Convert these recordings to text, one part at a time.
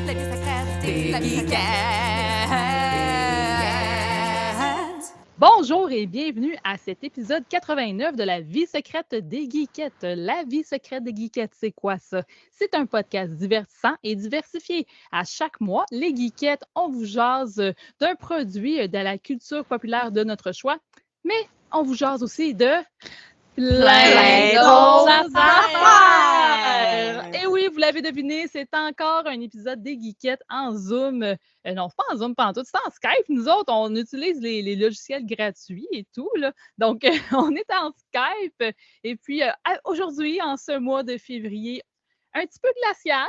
la vie secrète des geekettes. Bonjour et bienvenue à cet épisode 89 de la vie secrète des geekettes. La vie secrète des geekettes, c'est quoi ça? C'est un podcast divertissant et diversifié. À chaque mois, les geekettes, on vous jase d'un produit de la culture populaire de notre choix, mais on vous jase aussi de plein d'autres affaires! Et oui, vous l'avez deviné, c'est encore un épisode des geekettes en Zoom. Non, c'est pas en Zoom, pas en tout, c'est en Skype. Nous autres, on utilise les logiciels gratuits et tout, là. Donc, on est en Skype. Et puis, aujourd'hui, en ce mois de février, un petit peu glacial,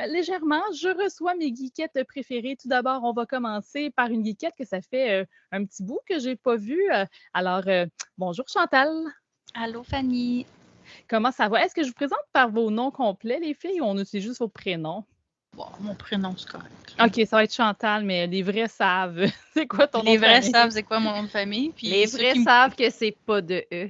légèrement, je reçois mes geekettes préférées. Tout d'abord, on va commencer par une geekette que ça fait un petit bout que j'ai pas vue. Alors, bonjour Chantal. Allô, Fanny. Comment ça va? Est-ce que je vous présente par vos noms complets, les filles, ou on utilise juste vos prénoms? Bon, mon prénom, c'est correct. OK, ça va être Chantal, mais les vrais savent. C'est quoi ton nom Les de vrais famille? savent c'est quoi mon nom de famille. Puis Les ceux vrais qui savent que c'est pas de eux.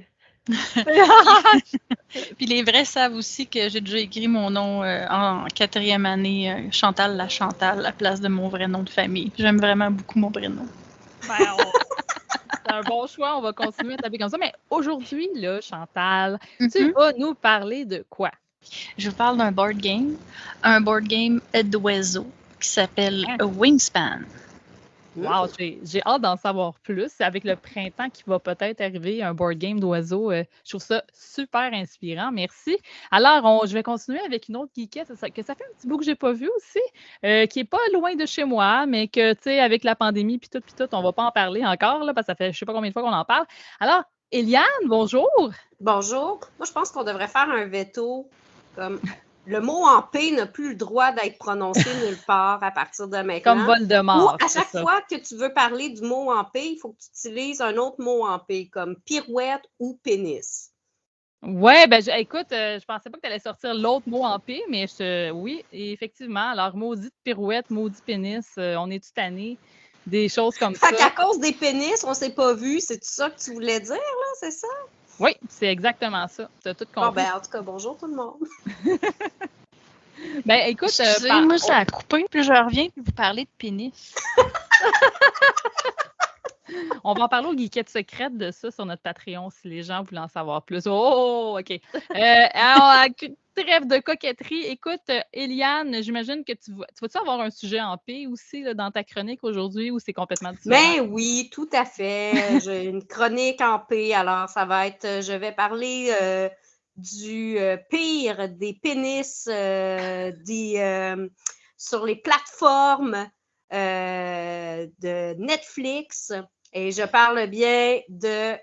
Puis les vrais savent aussi que j'ai déjà écrit mon nom en 4e année, Chantal la Chantal, à la place de mon vrai nom de famille. J'aime vraiment beaucoup mon prénom. Ben, c'est un bon choix, on va continuer à taper comme ça. Mais aujourd'hui, là, Chantal, tu vas nous parler de quoi? Je vous parle d'un board game d'oiseaux qui s'appelle Wingspan. Wow, j'ai hâte d'en savoir plus. Avec le printemps qui va peut-être arriver, un board game d'oiseaux, je trouve ça super inspirant. Merci. Alors, je vais continuer avec une autre geekette que ça fait un petit bout que j'ai pas vu aussi, qui est pas loin de chez moi, mais que, tu sais, avec la pandémie puis tout, on va pas en parler encore, là, parce que ça fait je sais pas combien de fois qu'on en parle. Alors, Eliane, bonjour! Bonjour. Moi, je pense qu'on devrait faire un veto comme le mot en P n'a plus le droit d'être prononcé nulle part à partir de maintenant. Comme Voldemort. Ou à chaque fois que tu veux parler du mot en P, il faut que tu utilises un autre mot en P, comme pirouette ou pénis. Ouais, ben écoute, je pensais pas que tu allais sortir l'autre mot en P, mais oui, effectivement. Alors, maudite pirouette, maudit pénis, on est tout tanné des choses comme ça. Fait qu'à cause des pénis, on s'est pas vu, c'est ça que tu voulais dire, là, c'est ça? Oui, c'est exactement ça. Tu as tout compris. Bon, ben, en tout cas, bonjour tout le monde. Ben, écoute, Excusez-moi, ça a coupé, puis je reviens, puis vous parlez de pénis. on va en parler aux geekettes secrètes de ça sur notre Patreon si les gens voulaient en savoir plus. Oh, OK. Alors, trêve de coquetterie. Écoute, Eliane, j'imagine que tu vas-tu avoir un sujet en P aussi là, dans ta chronique aujourd'hui ou c'est complètement différent? Ben oui, tout à fait. J'ai une chronique en P, alors ça va être, je vais parler du pire des pénis sur les plateformes de Netflix. Et je parle bien du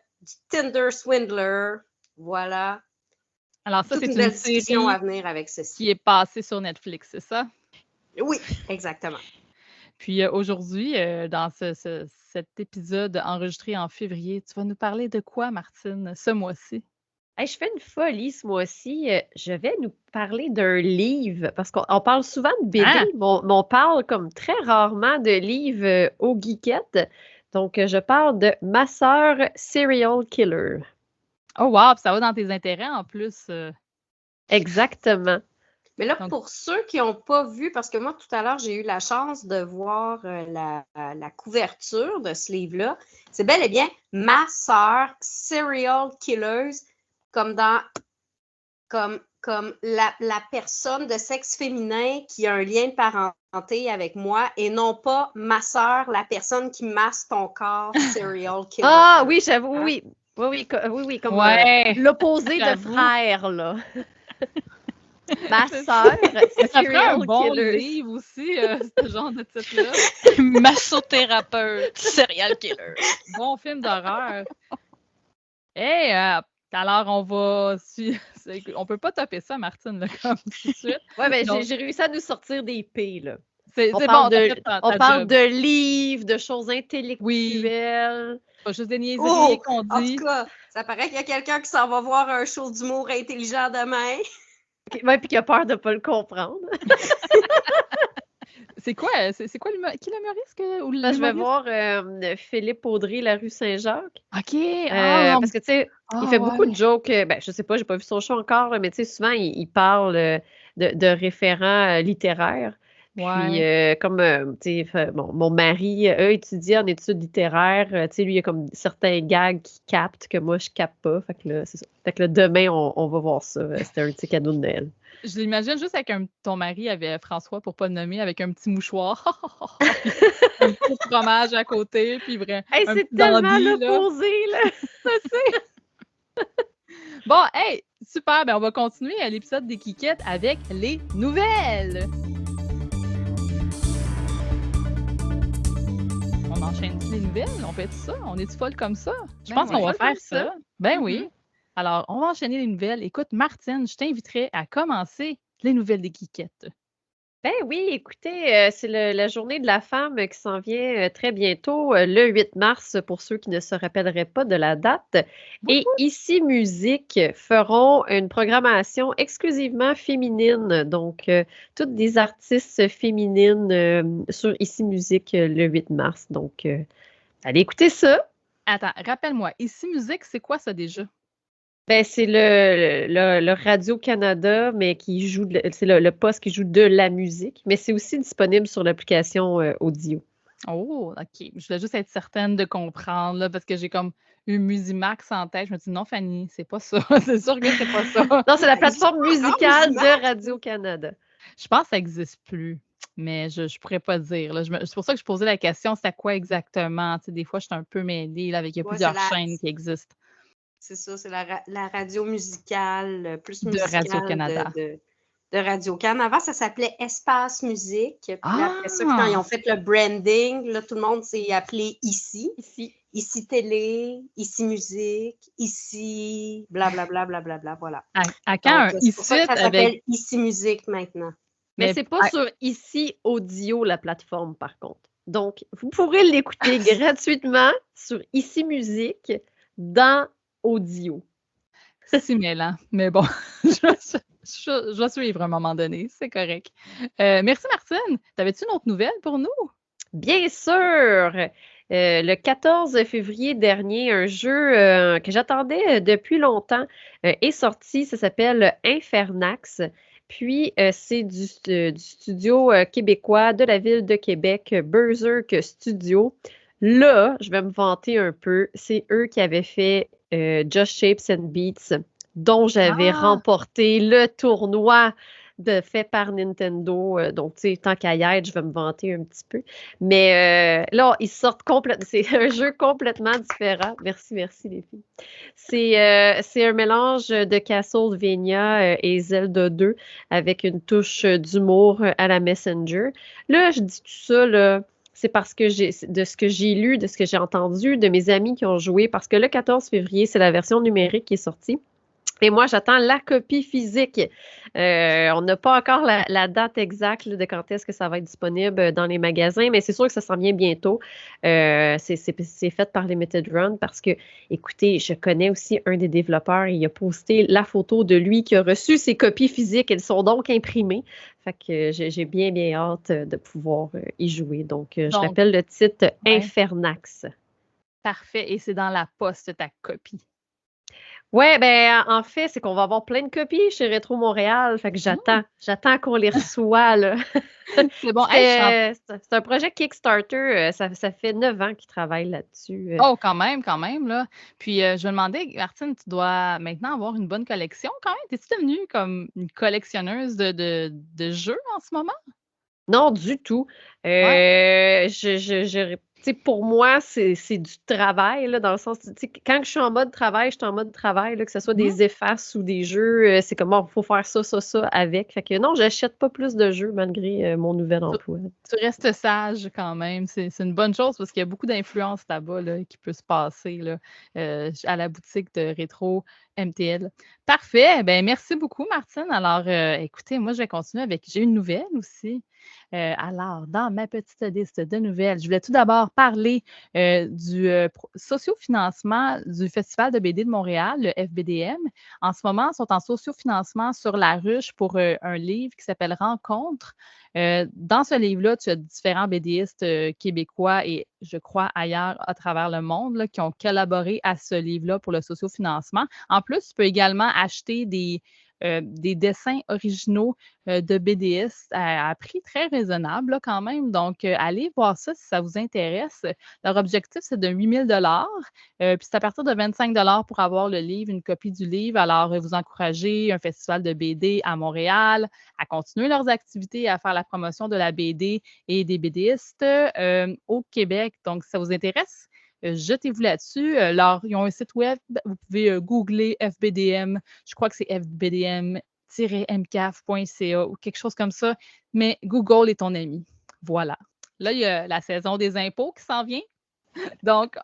Tinder Swindler. Voilà. Alors ça, Toute c'est une belle une série discussion à venir avec ceci. qui est passée sur Netflix, c'est ça? Oui, exactement. Puis aujourd'hui, dans cet épisode enregistré en février, tu vas nous parler de quoi, Martine, ce mois-ci? Hey, je fais une folie ce mois-ci. Je vais nous parler d'un livre, parce qu'on parle souvent de BD, mais on parle comme très rarement de livres aux geekettes. Donc, je parle de Ma sœur Serial Killer. Oh wow, puis ça va dans tes intérêts en plus. Exactement. Mais là, Donc- pour ceux qui n'ont pas vu, parce que moi, tout à l'heure, j'ai eu la chance de voir la couverture de ce livre-là. C'est bel et bien Ma sœur Serial Killers, comme la personne de sexe féminin qui a un lien de parenté avec moi, et non pas ma sœur, la personne qui masse ton corps, Serial Killer. Ah oui, j'avoue, oui. Oui, comme Ouais. l'opposé de J'avoue. frère, là. Ma sœur, Ça ferait un Serial bon Killer. livre aussi, ce genre de titre-là. Massothérapeute, serial killer. Bon film d'horreur. Hey, alors on va... On peut pas taper ça, Martine, là, comme tout de suite. Ouais, ben Donc- j'ai réussi à nous sortir des P, là. C'est On bon, parle, t'as fait ta on parle job. de livres, de choses intellectuelles. Pas juste des niaiseries Oh, qu'on en dit. tout cas, ça paraît qu'il y a quelqu'un qui s'en va voir un show d'humour intelligent demain. Ouais, puis qui a peur de ne pas le comprendre. C'est quoi? C'est quoi qui est l'humoriste? Ou Là, je vais l'humoriste? voir Philippe Audry, la rue Saint-Jacques. OK. Ah, Parce que, tu sais, il fait beaucoup de jokes. Ben, je sais pas, j'ai pas vu son show encore, mais tu sais, souvent, il parle de référents littéraires. Puis, comme, tu sais, mon mari, eux, étudie en études littéraires. Tu sais, lui, il y a comme certains gags qui captent que moi, je capte pas. Fait que là, c'est ça. Fait que là, demain, on va voir ça. C'était un petit cadeau de Noël. Je l'imagine juste avec ton mari, avait François, pour pas le nommer, avec un petit mouchoir. Un petit fromage à côté, puis vrai. Hey, un c'est petit tellement dandy, là. l'opposé, là! Bon, hey, super, ben on va continuer à l'épisode des Geekettes avec les nouvelles. On enchaîne les nouvelles, on fait ça, on est folle comme ça. Je pense qu'on va faire ça. Ben oui. Alors, on va enchaîner les nouvelles. Écoute, Martine, je t'inviterai à commencer les nouvelles des Geekettes. Ben oui, écoutez, c'est la journée de la femme qui s'en vient très bientôt, le 8 mars, pour ceux qui ne se rappelleraient pas de la date. Et Ici Musique feront une programmation exclusivement féminine, donc toutes des artistes féminines sur Ici Musique le 8 mars. Donc, allez écouter ça. Attends, rappelle-moi, Ici Musique, c'est quoi ça déjà? Ben, c'est le Radio-Canada, mais qui joue, c'est le poste qui joue de la musique, mais c'est aussi disponible sur l'application audio. Oh, OK. Je voulais juste être certaine de comprendre, là, parce que j'ai comme eu Musimax en tête. Je me dis, non, Fanny, c'est pas ça. C'est sûr que c'est pas ça. Non, c'est la plateforme musicale de Radio-Canada. Je pense que ça n'existe plus, mais je ne pourrais pas dire. Là. C'est pour ça que je posais la question, c'est à quoi exactement? Tu sais, des fois, je suis un peu mêlée là, avec il y a plusieurs chaînes qui existent. C'est ça, c'est la radio musicale, plus musicale de Radio-Canada. De Radio-Can. Avant, ça s'appelait Espace Musique. Puis après ça, quand ils ont fait le branding, là, tout le monde s'est appelé Ici. Ici Télé, Ici Musique, Ici blablabla, blablabla, voilà. À quand donc, c'est pour ça que ça s'appelle Ici Musique maintenant. Mais c'est pas sur Ici Audio, la plateforme, par contre. Donc, vous pourrez l'écouter gratuitement sur Ici Musique dans audio. C'est mêlant, mais bon, je vais suivre à un moment donné, c'est correct. Merci Martine. T'avais-tu une autre nouvelle pour nous? Bien sûr! Le 14 février dernier, un jeu que j'attendais depuis longtemps est sorti. Ça s'appelle Infernax. Puis, c'est du studio québécois de la ville de Québec, Berserk Studio. Là, je vais me vanter un peu. C'est eux qui avaient fait Just Shapes and Beats, dont j'avais remporté le tournoi fait par Nintendo. Donc, tu sais, tant qu'à y être, je vais me vanter un petit peu. Mais là, ils sortent complètement. C'est un jeu complètement différent. Merci les filles. C'est un mélange de Castlevania et Zelda 2 avec une touche d'humour à la Messenger. Là, je dis tout ça, là. C'est parce que de ce que j'ai lu, de ce que j'ai entendu, de mes amis qui ont joué, parce que le 14 février, c'est la version numérique qui est sortie. Et moi, j'attends la copie physique. On n'a pas encore la date exacte de quand est-ce que ça va être disponible dans les magasins, mais c'est sûr que ça s'en vient bientôt. C'est fait par Limited Run parce que, écoutez, je connais aussi un des développeurs. Il a posté la photo de lui qui a reçu ses copies physiques. Elles sont donc imprimées. Fait que j'ai bien hâte de pouvoir y jouer. Donc, je rappelle le titre Infernax. Parfait. Et c'est dans la poste, ta copie. Ouais, ben en fait, c'est qu'on va avoir plein de copies chez Rétro Montréal. Fait que j'attends qu'on les reçoit, là. C'est bon. C'est un projet Kickstarter. Ça fait 9 ans qu'ils travaillent là-dessus. Oh, quand même, là. Puis, je me demandais, Martine, tu dois maintenant avoir une bonne collection quand même. T'es-tu devenue comme une collectionneuse de jeux en ce moment? Non, du tout. Pour moi, c'est du travail, là, dans le sens, quand je suis en mode travail, je suis en mode travail, là, que ce soit des effaces ou des jeux, c'est comme, il faut faire ça avec. Fait que non, j'achète pas plus de jeux malgré mon nouvel emploi. Tu restes sage quand même. C'est une bonne chose parce qu'il y a beaucoup d'influence là-bas là, qui peut se passer là, à la boutique de Rétro MTL. Parfait. Ben, merci beaucoup, Martine. Alors, écoutez, moi, je vais continuer avec. J'ai une nouvelle aussi. Alors, dans ma petite liste de nouvelles, je voulais tout d'abord parler du sociofinancement du Festival de BD de Montréal, le FBDM. En ce moment, ils sont en sociofinancement sur la ruche pour un livre qui s'appelle Rencontre. Dans ce livre-là, tu as différents BDistes québécois et je crois ailleurs à travers le monde là, qui ont collaboré à ce livre-là pour le sociofinancement. En plus, tu peux également acheter des des dessins originaux de BDistes à prix très raisonnable là, quand même. Donc, allez voir ça si ça vous intéresse. Leur objectif, c'est de 8 000 puis c'est à partir de 25 pour avoir le livre, une copie du livre. Alors, vous encouragez un festival de BD à Montréal, à continuer leurs activités, à faire la promotion de la BD et des BDistes au Québec. Donc, si ça vous intéresse, jetez-vous là-dessus. Ils ont un site web, vous pouvez googler FBDM. Je crois que c'est fbdm-mcaf.ca ou quelque chose comme ça. Mais Google est ton ami. Voilà. Là, il y a la saison des impôts qui s'en vient. Donc,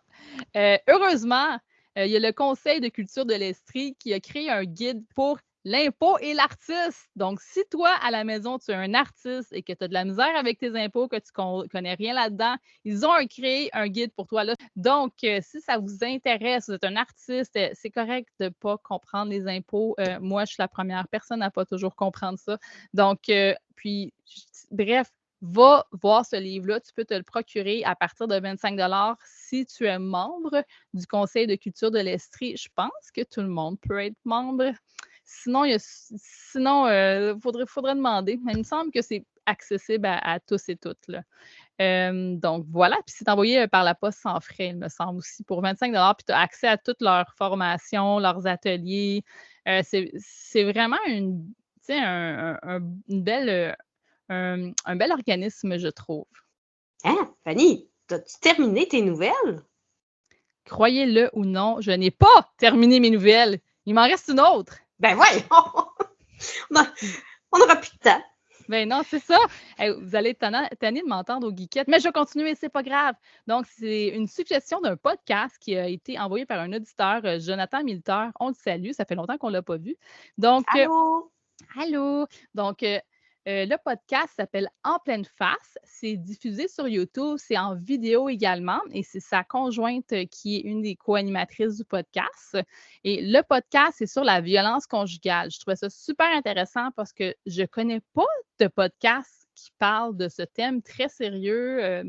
heureusement, il y a le Conseil de culture de l'Estrie qui a créé un guide pour l'impôt et l'artiste. Donc, si toi, à la maison, tu es un artiste et que tu as de la misère avec tes impôts, que tu ne connais rien là-dedans, ils ont créé un guide pour toi. Là. Donc, si ça vous intéresse, vous êtes un artiste, c'est correct de ne pas comprendre les impôts. Moi, je suis la première personne à ne pas toujours comprendre ça. Donc, bref, va voir ce livre-là. Tu peux te le procurer à partir de 25 si tu es membre du Conseil de culture de l'Estrie. Je pense que tout le monde peut être membre. Sinon, faudrait demander. Mais il me semble que c'est accessible à tous et toutes. Là. Donc, voilà. Puis c'est envoyé par la poste sans frais, il me semble aussi, pour 25 puis tu as accès à toutes leurs formations, leurs ateliers. C'est vraiment un bel organisme, je trouve. Hein, Fanny, as-tu terminé tes nouvelles? Croyez-le ou non, je n'ai pas terminé mes nouvelles. Il m'en reste une autre. Ben voyons! On n'aura plus de temps. Ben non, c'est ça. Vous allez être tanné de m'entendre aux geekettes, mais je vais continuer, c'est pas grave. Donc, c'est une suggestion d'un podcast qui a été envoyé par un auditeur, Jonathan Milter. On le salue, ça fait longtemps qu'on ne l'a pas vu. Donc, allô? Allô! Donc, le podcast s'appelle En pleine face. C'est diffusé sur YouTube. C'est en vidéo également. Et c'est sa conjointe qui est une des co-animatrices du podcast. Et le podcast, c'est sur la violence conjugale. Je trouvais ça super intéressant parce que je ne connais pas de podcast qui parle de ce thème très sérieux.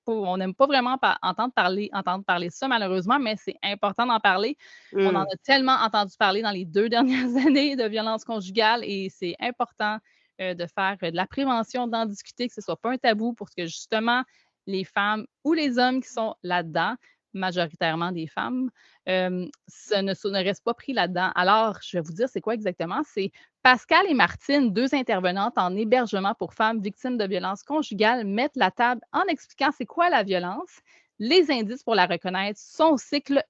On n'aime pas vraiment entendre parler de ça, malheureusement, mais c'est important d'en parler. On en a tellement entendu parler dans les 2 dernières années de violence conjugale et c'est important de faire de la prévention, d'en discuter, que ce ne soit pas un tabou pour que justement les femmes ou les hommes qui sont là-dedans, majoritairement des femmes, ne restent pas pris là-dedans. Alors, je vais vous dire c'est quoi exactement. C'est Pascal et Martine, 2 intervenantes en hébergement pour femmes victimes de violences conjugales, mettent la table en expliquant c'est quoi la violence, les indices pour la reconnaître, son cycle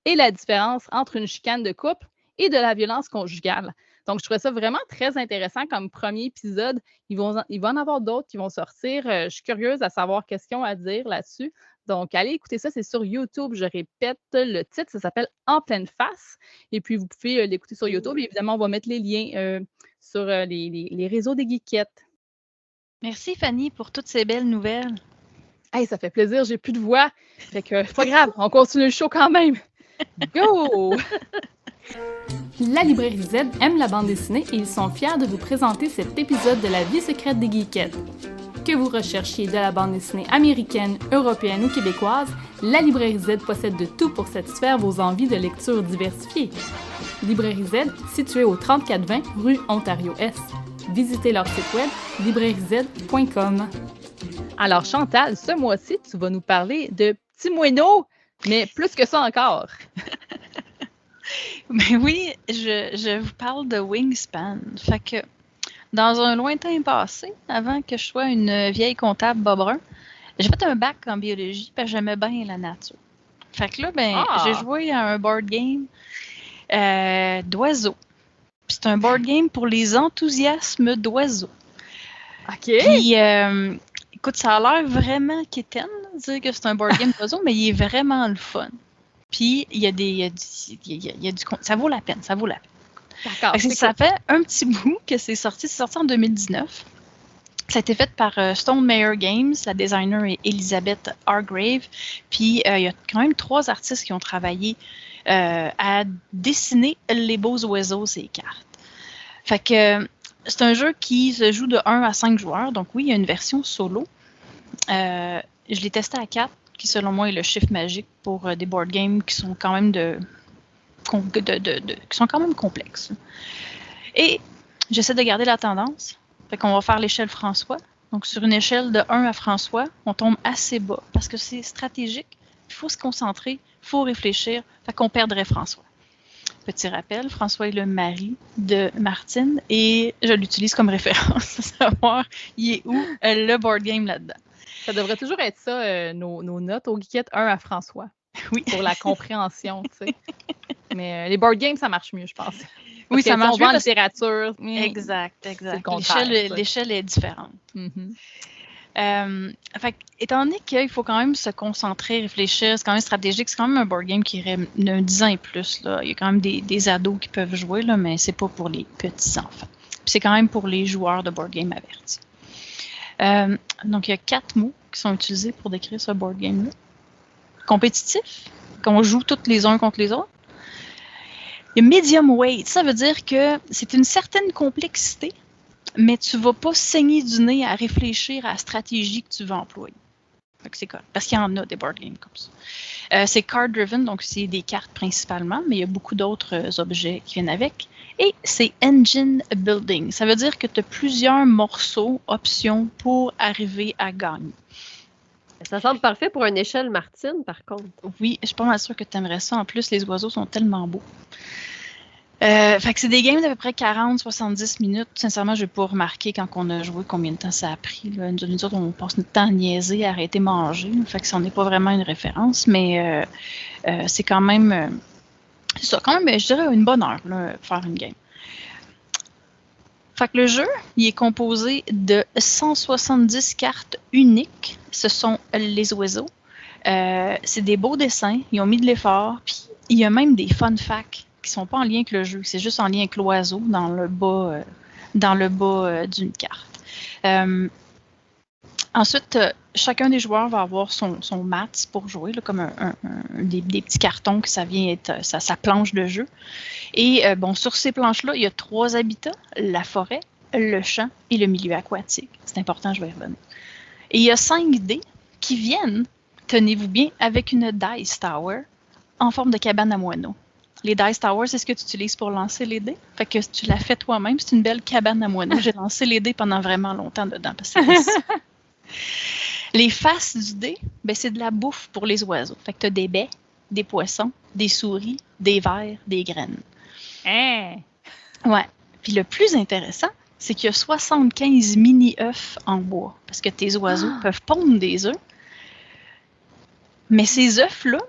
et la différence entre une chicane de couple et de la violence conjugale. Donc, je trouvais ça vraiment très intéressant comme premier épisode. Il va en avoir d'autres qui vont sortir. Je suis curieuse à savoir qu'est-ce qu'ils ont à dire là-dessus. Donc, allez écouter ça, c'est sur YouTube. Je répète le titre, ça s'appelle En pleine face. Et puis, vous pouvez l'écouter sur YouTube. Et évidemment, on va mettre les liens sur les réseaux des geekettes. Merci, Fanny, pour toutes ces belles nouvelles. Hey, ça fait plaisir, j'ai plus de voix. Fait que c'est pas grave, on continue le show quand même. Go! La Librairie Z aime la bande dessinée et ils sont fiers de vous présenter cet épisode de La vie secrète des geekettes. Que vous recherchiez de la bande dessinée américaine, européenne ou québécoise, la Librairie Z possède de tout pour satisfaire vos envies de lecture diversifiées. Librairie Z, située au 3420 rue Ontario-Est. Visitez leur site web librairiez.com. Alors Chantal, ce mois-ci, tu vas nous parler de petits moineaux, mais plus que ça encore. Mais oui, je vous parle de Wingspan. Fait que dans un lointain passé, avant que je sois une vieille comptable bobrun, j'ai fait un bac en biologie parce que j'aimais bien la nature. Fait que là, j'ai joué à un board game d'oiseaux. Puis c'est un board game pour les enthousiasmes d'oiseaux. OK. Puis, écoute, ça a l'air vraiment quétaine de dire que c'est un board game d'oiseaux, mais il est vraiment le fun. Puis, il y a du ça vaut la peine, ça vaut la peine. D'accord. Ça fait un petit bout que c'est sorti en 2019. Ça a été fait par Stone Mayer Games, la designer est Elizabeth Hargrave. Puis, il y a quand même 3 artistes qui ont travaillé à dessiner les beaux oiseaux, ces cartes. Fait que c'est un jeu qui se joue de 1 à 5 joueurs. Donc oui, il y a une version solo. Je l'ai testé à 4, qui selon moi est le chiffre magique pour des board games qui sont quand même qui sont quand même complexes. Et j'essaie de garder la tendance. Fait qu'on va faire l'échelle François. Donc, sur une échelle de 1 à François, on tombe assez bas parce que c'est stratégique. Il faut se concentrer, il faut réfléchir. Fait qu'on perdrait François. Petit rappel, François est le mari de Martine et je l'utilise comme référence à savoir il est où le board game là-dedans. Ça devrait toujours être ça, nos notes au Geekette 1 à François. Oui. Pour la compréhension, tu sais. Mais les board games, ça marche mieux, je pense. Oui, ça marche mieux. En littérature. Exact. Le L'échelle est différente. Fait, étant donné qu'il faut quand même se concentrer, réfléchir, c'est quand même stratégique, c'est quand même un board game qui aurait 10 ans et plus. Là. Il y a quand même des ados qui peuvent jouer, là, mais c'est pas pour les petits-enfants. Puis c'est quand même pour les joueurs de board game avertis. Donc, il y a 4 mots qui sont utilisés pour décrire ce board game-là. Compétitif, qu'on joue tous les uns contre les autres. Il y a medium weight, ça veut dire que c'est une certaine complexité, mais tu ne vas pas saigner du nez à réfléchir à la stratégie que tu veux employer. C'est cool, parce qu'il y en a des board games comme ça. C'est card-driven, donc c'est des cartes principalement, mais il y a beaucoup d'autres objets qui viennent avec. Et c'est engine building, ça veut dire que tu as plusieurs morceaux, options pour arriver à gagner. Ça semble parfait pour une échelle Martine, par contre. Oui, je suis pas mal sûre que tu aimerais ça. En plus, les oiseaux sont tellement beaux. Fait que c'est des games d'à peu près 40-70 minutes. Sincèrement, je n'ai pas remarqué quand on a joué combien de temps ça a pris. Là. Nous autres, on passe notre temps à niaiser, à arrêter de manger. Là. Fait que ça n'est pas vraiment une référence, mais c'est quand même... c'est ça, quand même, je dirais une bonne heure là, pour faire une game. Fait que le jeu, il est composé de 170 cartes uniques. Ce sont les oiseaux. C'est des beaux dessins. Ils ont mis de l'effort. Puis, il y a même des fun facts qui ne sont pas en lien avec le jeu. C'est juste en lien avec l'oiseau dans le bas d'une carte. Ensuite, chacun des joueurs va avoir son mats pour jouer, là, comme des petits cartons que ça vient être sa planche de jeu. Et sur ces planches-là, il y a 3 habitats, la forêt, le champ et le milieu aquatique. C'est important, je vais y revenir. Et il y a 5 dés qui viennent, tenez-vous bien, avec une dice tower en forme de cabane à moineaux. Les dice towers, c'est ce que tu utilises pour lancer les dés. Fait que tu l'as fait toi-même, c'est une belle cabane à moineaux. J'ai lancé les dés pendant vraiment longtemps dedans. Parce que les faces du dé, c'est de la bouffe pour les oiseaux. Fait que tu as des baies, des poissons, des souris, des vers, des graines. Hein? Ouais. Puis le plus intéressant, c'est qu'il y a 75 mini-œufs en bois. Parce que tes oiseaux peuvent pondre des œufs. Mais ces œufs-là,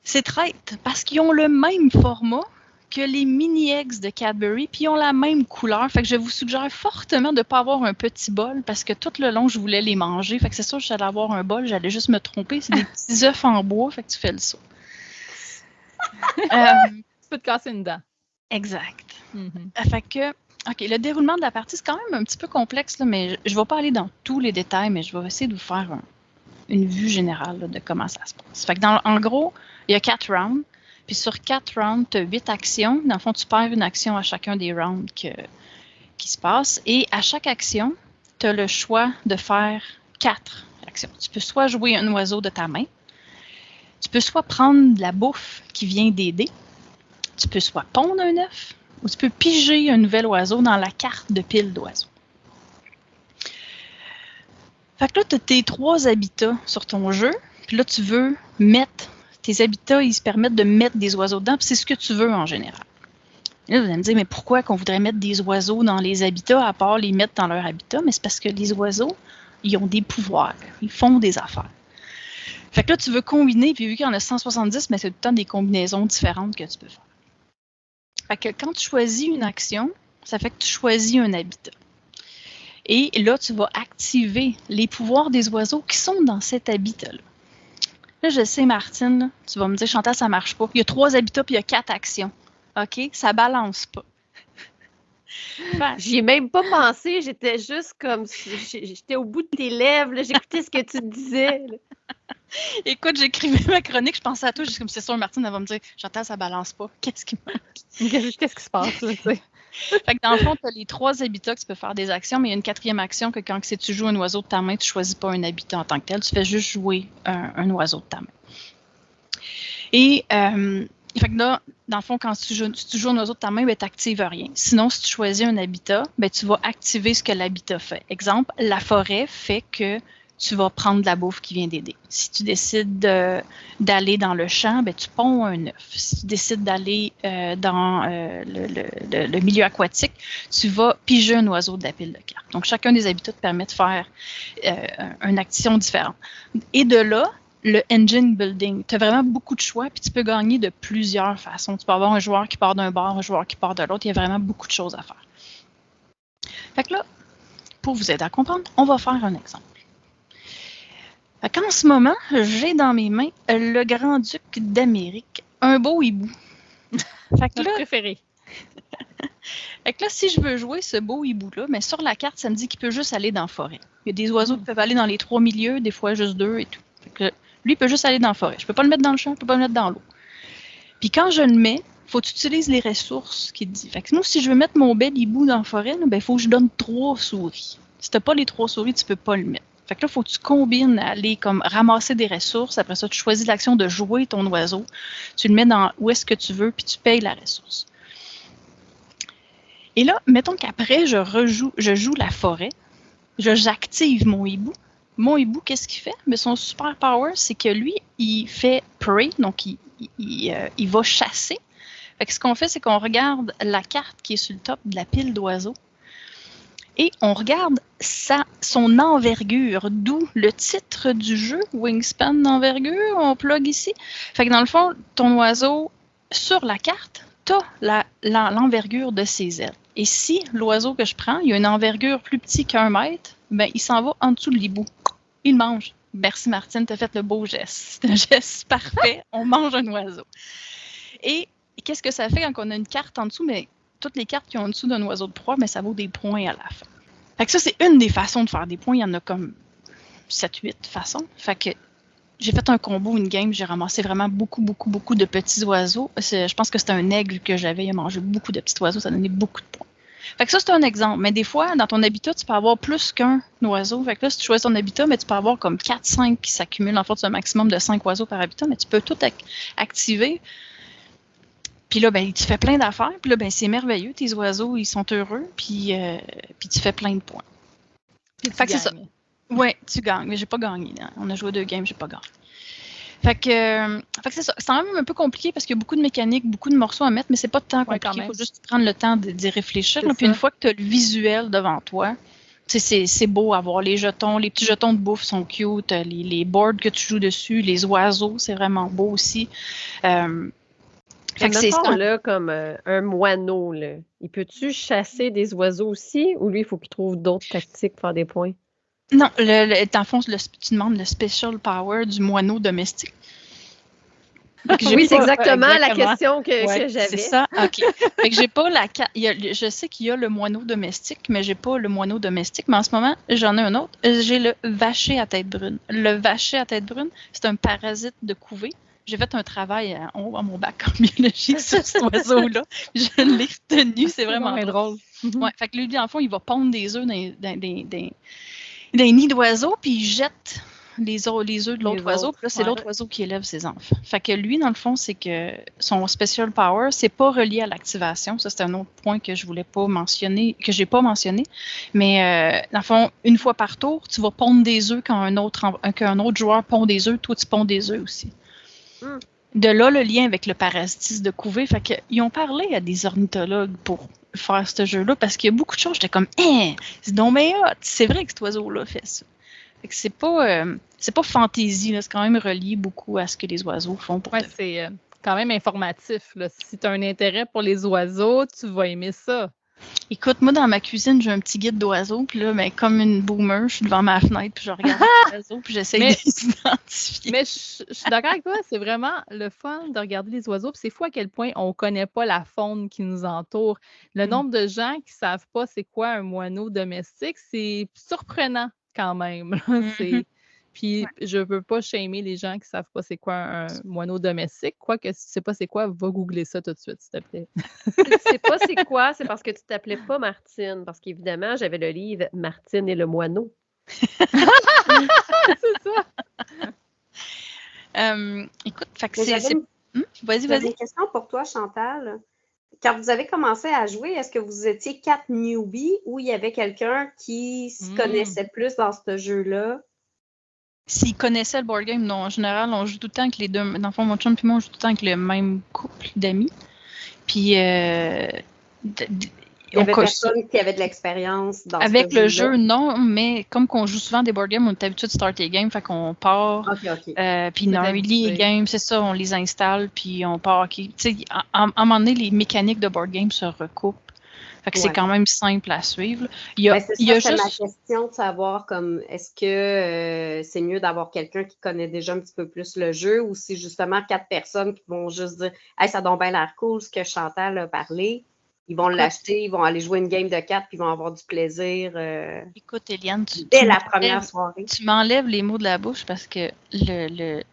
c'est traite parce qu'ils ont le même format que les mini-eggs de Cadbury, puis ils ont la même couleur. Fait que je vous suggère fortement de ne pas avoir un petit bol parce que tout le long, je voulais les manger. Fait que c'est sûr que j'allais avoir un bol, j'allais juste me tromper. C'est des petits œufs en bois, fait que tu fais le saut. Tu peux te casser une dent. Exact. Fait que, OK, le déroulement de la partie, c'est quand même un petit peu complexe, là, mais je ne vais pas aller dans tous les détails, mais je vais essayer de vous faire une vue générale là, de comment ça se passe. Fait que en gros, il y a 4 rounds. Puis sur 4 rounds, tu as 8 actions. Dans le fond, tu perds une action à chacun des rounds qui se passent. Et à chaque action, tu as le choix de faire 4 actions. Tu peux soit jouer un oiseau de ta main, tu peux soit prendre de la bouffe qui vient des dés, tu peux soit pondre un œuf, ou tu peux piger un nouvel oiseau dans la carte de pile d'oiseaux. Fait que là, tu as tes 3 habitats sur ton jeu. Puis là, tu veux mettre... Tes habitats, ils se permettent de mettre des oiseaux dedans, puis c'est ce que tu veux en général. Et là, vous allez me dire, mais pourquoi qu'on voudrait mettre des oiseaux dans les habitats, à part les mettre dans leur habitat? Mais c'est parce que les oiseaux, ils ont des pouvoirs, ils font des affaires. Fait que là, tu veux combiner, puis vu qu'il y en a 170, mais c'est tout le temps des combinaisons différentes que tu peux faire. Fait que quand tu choisis une action, ça fait que tu choisis un habitat. Et là, tu vas activer les pouvoirs des oiseaux qui sont dans cet habitat-là. Là, je sais, Martine, là, tu vas me dire, Chantal, ça marche pas. Il y a 3 habitats puis il y a 4 actions. OK? Ça balance pas. J'y ai même pas pensé. J'étais juste comme... J'étais au bout de tes lèvres. Là. J'écoutais ce que tu disais. Là. Écoute, j'écrivais ma chronique, je pensais à toi. Juste comme c'est sûr, Martine, elle va me dire, Chantal, ça balance pas. Qu'est-ce qui Qu'est-ce qui se passe, là, tu sais? Fait que dans le fond, tu as les 3 habitats que tu peux faire des actions, mais il y a une 4e action que quand tu joues un oiseau de ta main, tu ne choisis pas un habitat en tant que tel, tu fais juste jouer un oiseau de ta main. Et il Fait que là, dans le fond, quand tu joues un oiseau de ta main, tu n'actives rien. Sinon, si tu choisis un habitat, tu vas activer ce que l'habitat fait. Exemple, la forêt fait que tu vas prendre de la bouffe qui vient d'aider. Si tu décides d'aller dans le champ, tu ponds un œuf. Si tu décides d'aller dans le milieu aquatique, tu vas piger un oiseau de la pile de cartes. Donc, chacun des habitats te permet de faire une action différente. Et de là, le engine building, tu as vraiment beaucoup de choix, puis tu peux gagner de plusieurs façons. Tu peux avoir un joueur qui part d'un bord, un joueur qui part de l'autre. Il y a vraiment beaucoup de choses à faire. Fait que là, pour vous aider à comprendre, on va faire un exemple. En ce moment, j'ai dans mes mains le Grand-Duc d'Amérique, un beau hibou. Fait que Notre préféré. Fait que là, si je veux jouer ce beau hibou-là, mais sur la carte, ça me dit qu'il peut juste aller dans la forêt. Il y a des oiseaux qui peuvent aller dans les 3 milieux, des fois juste 2 et tout. Fait que lui, il peut juste aller dans la forêt. Je peux pas le mettre dans le champ, je peux pas le mettre dans l'eau. Puis quand je le mets, il faut que tu utilises les ressources qu'il dit. Fait que moi, si je veux mettre mon bel hibou dans la forêt, il faut que je donne 3 souris. Si tu n'as pas les 3 souris, tu peux pas le mettre. Fait que là, il faut que tu combines à aller comme ramasser des ressources. Après ça, tu choisis l'action de jouer ton oiseau. Tu le mets dans où est-ce que tu veux, puis tu payes la ressource. Et là, mettons qu'après, je joue la forêt. J'active mon hibou. Mon hibou, qu'est-ce qu'il fait? Mais son super power, c'est que lui, il fait prey, donc il va chasser. Fait que ce qu'on fait, c'est qu'on regarde la carte qui est sur le top de la pile d'oiseaux. Et on regarde son envergure, d'où le titre du jeu, Wingspan d'envergure, on plug ici. Fait que dans le fond, ton oiseau, sur la carte, tu as l'envergure de ses ailes. Et si l'oiseau que je prends, il a une envergure plus petite qu'1 mètre, il s'en va en dessous de l'hibou. Il mange. Merci Martine, tu as fait le beau geste. C'est un geste parfait. On mange un oiseau. Et qu'est-ce que ça fait quand on a une carte en dessous? Mais toutes les cartes qui ont en dessous d'un oiseau de proie, ça vaut des points à la fin. Fait que ça, c'est une des façons de faire des points. Il y en a comme 7-8 façons. Fait que j'ai fait un combo, une game, j'ai ramassé vraiment beaucoup de petits oiseaux. Je pense que c'était un aigle que j'avais. Il a mangé beaucoup de petits oiseaux, ça donnait beaucoup de points. Fait que ça, c'est un exemple. Mais des fois, dans ton habitat, tu peux avoir plus qu'un oiseau. Fait que là, si tu choisis ton habitat, tu peux avoir comme 4-5 qui s'accumulent. En fait, c'est un maximum de 5 oiseaux par habitat, mais tu peux tout activer. Puis là, tu fais plein d'affaires. Puis là, c'est merveilleux. Tes oiseaux, ils sont heureux. Puis tu fais plein de points. Fait que c'est ça. Ouais, tu gagnes. Mais j'ai pas gagné. Hein. On a joué 2 games, j'ai pas gagné. Fait que c'est ça. C'est quand même un peu compliqué parce qu'il y a beaucoup de mécaniques, beaucoup de morceaux à mettre, mais c'est pas tant compliqué. Il faut juste prendre le temps d'y réfléchir. Là, puis une fois que tu as le visuel devant toi, c'est beau à voir. Les jetons, les petits jetons de bouffe sont cute. Les boards que tu joues dessus, les oiseaux, c'est vraiment beau aussi. Fait que c'est ça, là, comme un moineau, là. Il peut-tu chasser des oiseaux aussi ou lui, il faut qu'il trouve d'autres tactiques pour faire des points? Non, dans le fond, tu demandes le special power du moineau domestique. Oui, c'est exactement la question que j'avais. C'est ça, OK. Fait que j'ai pas je sais qu'il y a le moineau domestique, mais j'ai pas le moineau domestique. Mais en ce moment, j'en ai un autre. J'ai le vacher à tête brune. Le vacher à tête brune, c'est un parasite de couvée. J'ai fait un travail à mon bac en biologie sur cet oiseau-là. Je l'ai retenu, c'est vraiment drôle. Ouais, fait que lui, en fond, il va pondre des œufs dans des nids d'oiseaux, puis il jette les œufs de l'autre oiseau. Puis là, c'est l'autre oiseau qui élève ses enfants. Fait que lui, dans le fond, c'est que son special power, c'est pas relié à l'activation. Ça, c'est un autre point que je voulais pas mentionner, que j'ai pas mentionné. Mais dans le fond, une fois par tour, tu vas pondre des œufs quand un autre joueur pond des œufs, toi, tu ponds des œufs aussi. De là, le lien avec le parasitisme de couvée. Fait qu'ils ont parlé à des ornithologues pour faire ce jeu-là parce qu'il y a beaucoup de choses. J'étais comme, c'est donc bien hot. C'est vrai que cet oiseau-là fait ça. Fait que c'est pas fantaisie, là. C'est quand même relié beaucoup à ce que les oiseaux font. C'est quand même informatif, là. Si tu as un intérêt pour les oiseaux, tu vas aimer ça. Écoute, moi, dans ma cuisine, j'ai un petit guide d'oiseaux, puis là, comme une boomer, je suis devant ma fenêtre, puis je regarde les oiseaux, puis j'essaie de les identifier. Mais je suis d'accord avec toi, c'est vraiment le fun de regarder les oiseaux, puis c'est fou à quel point on ne connaît pas la faune qui nous entoure. Le nombre de gens qui ne savent pas c'est quoi un moineau domestique, c'est surprenant quand même. Puis je ne veux pas shamer les gens qui ne savent pas c'est quoi un moineau domestique. Quoique si tu ne sais pas c'est quoi, va googler ça tout de suite, s'il te plaît. Si tu ne sais pas c'est quoi, c'est parce que tu ne t'appelais pas Martine. Parce qu'évidemment, j'avais le livre Martine et le moineau. C'est ça. Écoute, fait que Vas-y, J'avais vas-y. une question pour toi, Chantal. Quand vous avez commencé à jouer, est-ce que vous étiez 4 newbies ou il y avait quelqu'un qui se connaissait plus dans ce jeu-là? S'ils connaissaient le board game, non. En général, on joue tout le temps avec les deux. Dans le fond, mon chum et moi, on joue tout le temps avec le même couple d'amis. Puis, Il y avait personne qui avait de l'expérience dans avec ce le jeu-là? jeu, non, mais comme qu'on joue souvent des board games, on est habitué de starter game, fait qu'on part. OK. Puis dans les games, c'est ça, on les installe, puis on part. Tu sais, à un moment donné, les mécaniques de board game se recoupent. Fait que c'est quand même simple à suivre. C'est ma question de savoir comme est-ce que c'est mieux d'avoir quelqu'un qui connaît déjà un petit peu plus le jeu ou si justement 4 personnes qui vont juste dire hey, ça donne bien l'air cool ce que Chantal a parlé. Ils vont l'acheter, ils vont aller jouer une game de 4 puis ils vont avoir du plaisir. Écoute, Eliane, dès la première soirée. Tu m'enlèves les mots de la bouche parce que le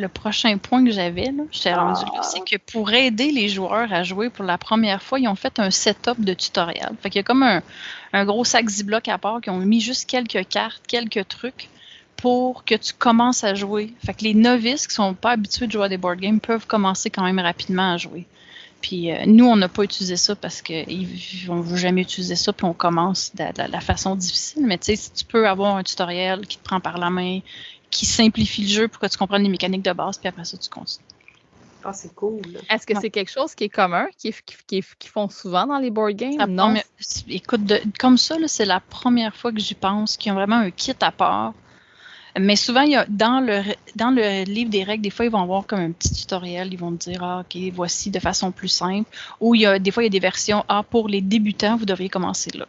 prochain point que j'avais, j'étais rendu là, c'est que pour aider les joueurs à jouer pour la première fois, ils ont fait un setup de tutoriel. Fait qu'il y a comme un gros sac Ziploc à part qui ont mis juste quelques cartes, quelques trucs pour que tu commences à jouer. Fait que les novices qui sont pas habitués de jouer à des board games peuvent commencer quand même rapidement à jouer. Puis nous, on n'a pas utilisé ça parce qu'on ne veut jamais utiliser ça, puis on commence de la façon difficile. Mais tu sais, si tu peux avoir un tutoriel qui te prend par la main, qui simplifie le jeu pour que tu comprennes les mécaniques de base, puis après ça, tu continues. Ah, c'est cool. Est-ce que c'est quelque chose qui est commun, qui font souvent dans les board games? Non. Écoute, comme ça, là, c'est la première fois que j'y pense, qu'ils ont vraiment un kit à part. Mais souvent, il y a, dans le livre des règles, des fois, ils vont avoir comme un petit tutoriel. Ils vont te dire, OK, voici de façon plus simple. Ou des fois, il y a des versions, pour les débutants, vous devriez commencer là.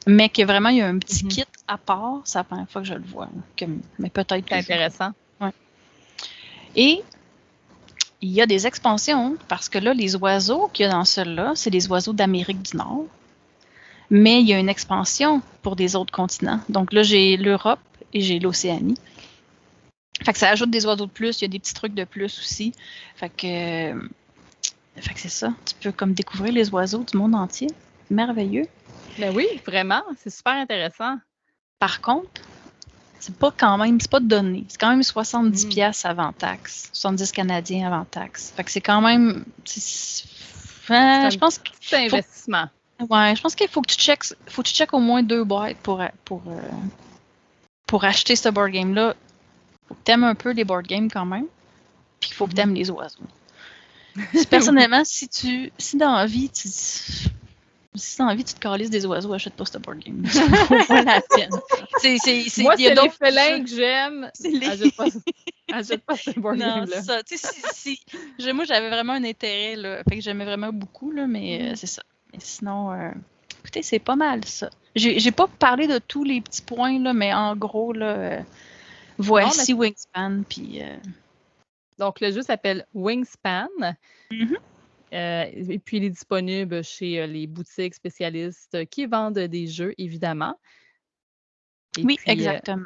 Mais que vraiment, il y a un petit kit à part. C'est la première fois que je le vois. Mais peut-être que c'est intéressant. Ouais. Et il y a des expansions, parce que là, les oiseaux qu'il y a dans celle-là, c'est des oiseaux d'Amérique du Nord. Mais il y a une expansion pour des autres continents. Donc là, j'ai l'Europe et j'ai l'Océanie. Fait que ça ajoute des oiseaux de plus, il y a des petits trucs de plus aussi. Fait que c'est ça. Tu peux comme découvrir les oiseaux du monde entier. Merveilleux. Ben oui, vraiment, c'est super intéressant. Par contre, c'est pas donné. C'est quand même 70$ avant taxe. 70 Canadiens avant taxe. Fait que c'est quand même. Je pense que c'est un investissement. Ouais, je pense qu'il faut que tu checkes au moins 2 boîtes pour acheter ce board game-là. Faut que tu aimes un peu les board games quand même. Puis il faut que tu aimes les oiseaux. Personnellement, si dans la vie, tu te calisses des oiseaux, achète pas ce board game. C'est pas la peine. Moi, c'est les félins que j'aime. Achète pas ce board game-là. Non, ça. Moi, j'avais vraiment un intérêt, là. Fait que j'aimais vraiment beaucoup, là, mais c'est ça. Mais sinon, écoutez, c'est pas mal, ça. J'ai pas parlé de tous les petits points, là, mais en gros, là, voici Wingspan, puis... Donc, le jeu s'appelle Wingspan. Et puis, il est disponible chez les boutiques spécialistes qui vendent des jeux, évidemment. Oui, exactement.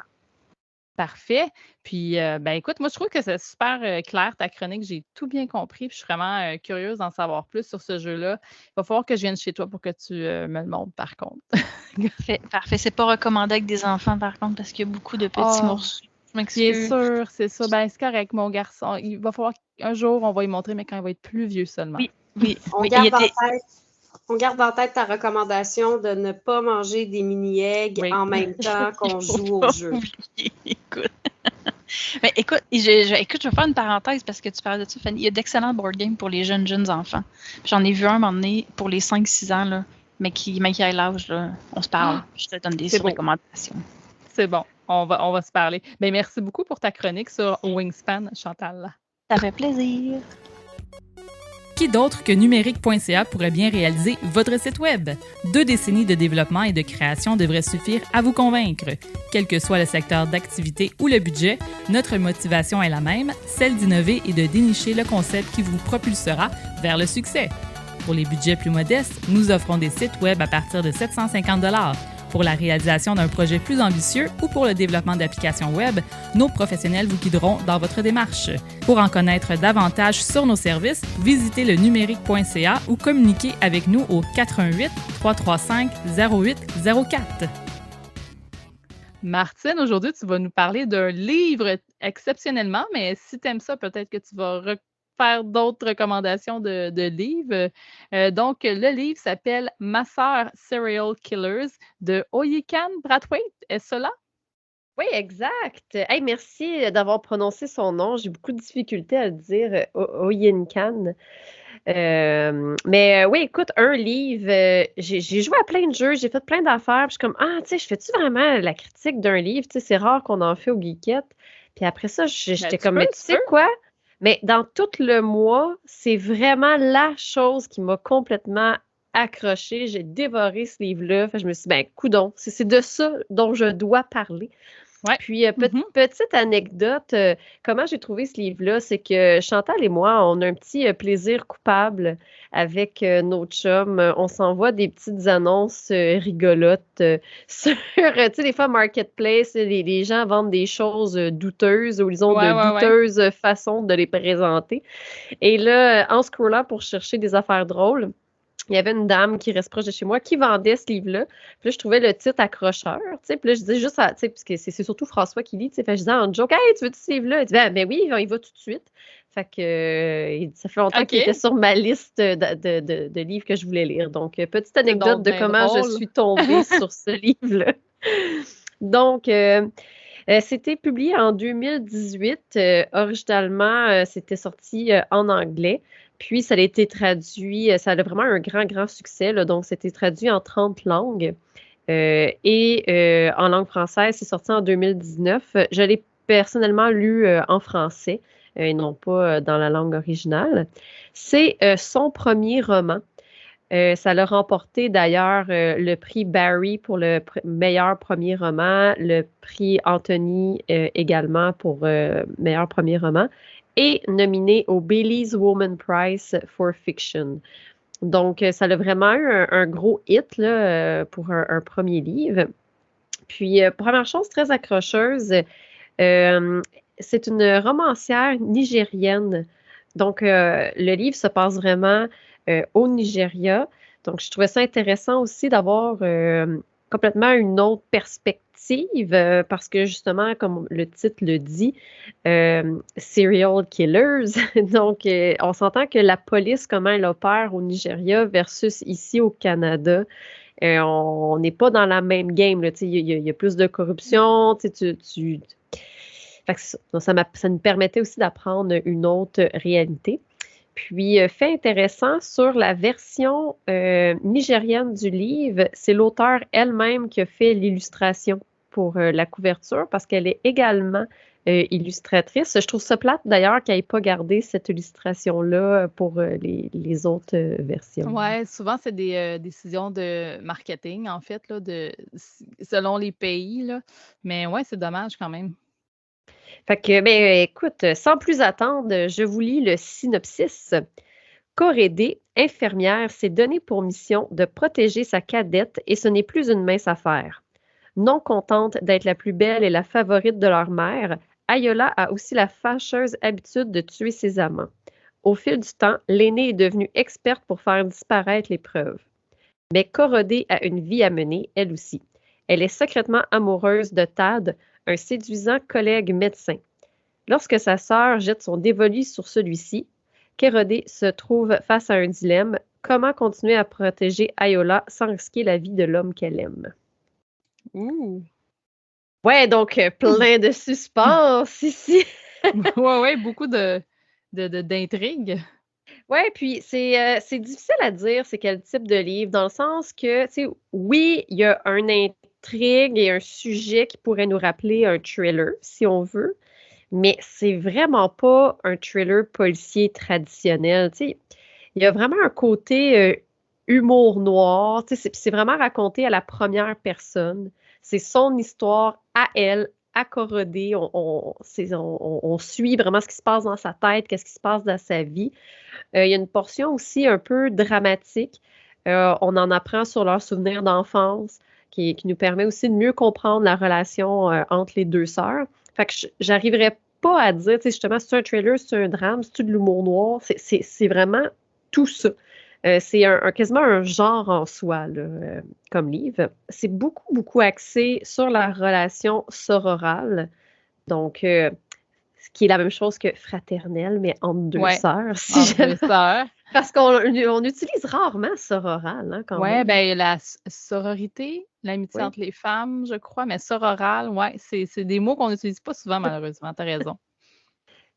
Parfait. Puis, écoute, moi, je trouve que c'est super clair, ta chronique. J'ai tout bien compris. Puis, je suis vraiment curieuse d'en savoir plus sur ce jeu-là. Il va falloir que je vienne chez toi pour que tu me le montres, par contre. Parfait. C'est pas recommandé avec des enfants, par contre, parce qu'il y a beaucoup de petits morceaux. Bien sûr, c'est ça. Ben, c'est correct, mon garçon. Il va falloir qu'un jour, on va lui montrer, mais quand il va être plus vieux seulement. Oui. On garde en tête ta recommandation de ne pas manger des mini-eggs en même temps qu'on joue au jeu. Écoute. Mais écoute, je vais faire une parenthèse parce que tu parles de ça, Fanny. Il y a d'excellents board games pour les jeunes enfants. J'en ai vu un moment donné pour les 5-6 ans, là, mais qui a l'âge, là, on se parle. Je te donne des recommandations. C'est bon, on va se parler. Mais merci beaucoup pour ta chronique sur Wingspan, Chantal. Ça fait plaisir. Qui d'autre que numérique.ca pourrait bien réaliser votre site Web? 2 décennies de développement et de création devraient suffire à vous convaincre. Quel que soit le secteur d'activité ou le budget, notre motivation est la même, celle d'innover et de dénicher le concept qui vous propulsera vers le succès. Pour les budgets plus modestes, nous offrons des sites Web à partir de 750 $. Pour la réalisation d'un projet plus ambitieux ou pour le développement d'applications Web, nos professionnels vous guideront dans votre démarche. Pour en connaître davantage sur nos services, visitez le numérique.ca ou communiquez avec nous au 418-335-0804. Martine, aujourd'hui, tu vas nous parler d'un livre exceptionnellement, mais si tu aimes ça, peut-être que tu vas faire d'autres recommandations de livres. Donc, le livre s'appelle Ma sœur Serial Killers de Oyekan Brathwaite. Est-ce cela? Oui, exact. Hey, merci d'avoir prononcé son nom. J'ai beaucoup de difficultés à le dire, Oyenkan. Mais oui, écoute, un livre, j'ai joué à plein de jeux, j'ai fait plein d'affaires. Puis je suis comme, ah, tu sais, je fais-tu vraiment la critique d'un livre? Tu sais, c'est rare qu'on en fait au Geekette. Puis après ça, j'étais comme, mais tu sais quoi? Mais dans tout le mois, c'est vraiment la chose qui m'a complètement accrochée. J'ai dévoré ce livre-là. Fait que je me suis dit, ben, coudonc, c'est de ça dont je dois parler. Ouais. Puis, petite anecdote, comment j'ai trouvé ce livre-là, c'est que Chantal et moi, on a un petit plaisir coupable avec nos chums. On s'envoie des petites annonces rigolotes sur, tu sais, des fois, Marketplace, les gens vendent des choses douteuses ou ils ont de douteuses façons de les présenter. Et là, en scrollant pour chercher des affaires drôles, il y avait une dame qui reste proche de chez moi qui vendait ce livre-là. Puis là, je trouvais le titre accrocheur, tu sais. Puis là, je disais juste, tu sais, parce que c'est surtout François qui lit, tu sais. Fait que je disais en joke, hey, tu veux-tu ce livre-là? Il dit, ben oui, on y va tout de suite. Fait que ça fait longtemps qu'il était sur ma liste de livres que je voulais lire. Donc, petite anecdote de comment je suis tombée sur ce livre-là. Donc, c'était publié en 2018. Originalement, c'était sorti en anglais. Puis, ça a été traduit, ça a vraiment un grand, grand succès. Là, donc, c'était traduit en 30 langues. Et en langue française, c'est sorti en 2019. Je l'ai personnellement lu en français et non pas dans la langue originale. C'est son premier roman. Ça l'a remporté d'ailleurs le prix Barry pour le meilleur premier roman, le prix Anthony également pour meilleur premier roman, et nominé au Bailey's Woman Prize for Fiction. Donc, ça a vraiment eu un gros hit là, pour un premier livre. Puis, première chose très accrocheuse, c'est une romancière nigérienne. Donc, le livre se passe vraiment au Nigeria. Donc, je trouvais ça intéressant aussi d'avoir complètement une autre perspective parce que justement, comme le titre le dit, serial killers. Donc, on s'entend que la police, comment elle opère au Nigeria versus ici au Canada, on n'est pas dans la même game. Il y a plus de corruption. Fait que ça nous permettait aussi d'apprendre une autre réalité. Puis, fait intéressant, sur la version nigérienne du livre, c'est l'auteure elle-même qui a fait l'illustration pour la couverture parce qu'elle est également illustratrice. Je trouve ça plate d'ailleurs qu'elle n'ait pas gardé cette illustration-là pour les autres versions. Oui, souvent, c'est des décisions de marketing, en fait, là, selon les pays. Là. Mais ouais, c'est dommage quand même. Fait que, ben, écoute, sans plus attendre, je vous lis le synopsis. Corédé, infirmière, s'est donné pour mission de protéger sa cadette et ce n'est plus une mince affaire. Non contente d'être la plus belle et la favorite de leur mère, Ayola a aussi la fâcheuse habitude de tuer ses amants. Au fil du temps, l'aînée est devenue experte pour faire disparaître les preuves. Mais Corédé a une vie à mener, elle aussi. Elle est secrètement amoureuse de Tad, un séduisant collègue médecin. Lorsque sa sœur jette son dévolu sur celui-ci, Corédé se trouve face à un dilemme. Comment continuer à protéger Ayola sans risquer la vie de l'homme qu'elle aime? Ouh! Ouais, donc plein de suspense ici. ouais, beaucoup d'intrigues. Ouais, puis c'est difficile à dire c'est quel type de livre, dans le sens que, tu sais, oui, il y a un intrigue et un sujet qui pourrait nous rappeler un thriller, si on veut, mais c'est vraiment pas un thriller policier traditionnel. Tu sais, il y a vraiment un côté humour noir. Tu sais, c'est vraiment raconté à la première personne. C'est son histoire à elle, à Corédé. On suit vraiment ce qui se passe dans sa tête, qu'est-ce qui se passe dans sa vie. Il y a une portion aussi un peu dramatique. On en apprend sur leurs souvenirs d'enfance, qui nous permet aussi de mieux comprendre la relation entre les deux sœurs. Fait que j'arriverais pas à dire, tu sais, justement, c'est un thriller, c'est un drame, c'est de l'humour noir. C'est vraiment tout ça. C'est quasiment un genre en soi, là, comme livre. C'est beaucoup, beaucoup axé sur la relation sororale. Donc, qui est la même chose que fraternelle, mais entre deux Ouais, sœurs. entre deux sœurs. Parce qu'on utilise rarement sororal, hein, quand Oui, même. ben la sororité, l'amitié Oui. entre les femmes, je crois, mais sororal, ouais, c'est des mots qu'on n'utilise pas souvent, malheureusement. T'as raison.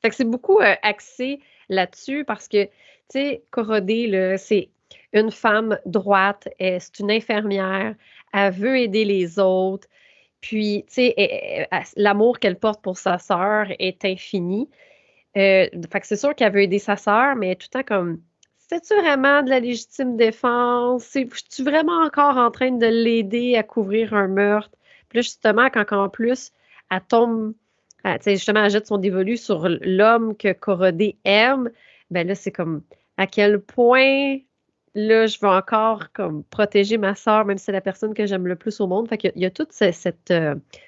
Fait que c'est beaucoup axé là-dessus parce que, tu sais, Corodé, là, c'est une femme droite, c'est une infirmière, elle veut aider les autres, puis, tu sais, l'amour qu'elle porte pour sa sœur est infini. Fait que c'est sûr qu'elle veut aider sa sœur, mais tout le temps comme, c'est-tu vraiment de la légitime défense? Es-tu vraiment encore en train de l'aider à couvrir un meurtre? Puis là, justement, quand en plus, elle tombe, tu sais, justement, elle jette son dévolu sur l'homme que Corodé aime, ben là, c'est comme, à quel point, là, je veux encore comme protéger ma sœur, même si c'est la personne que j'aime le plus au monde. Fait qu'il y a toute cette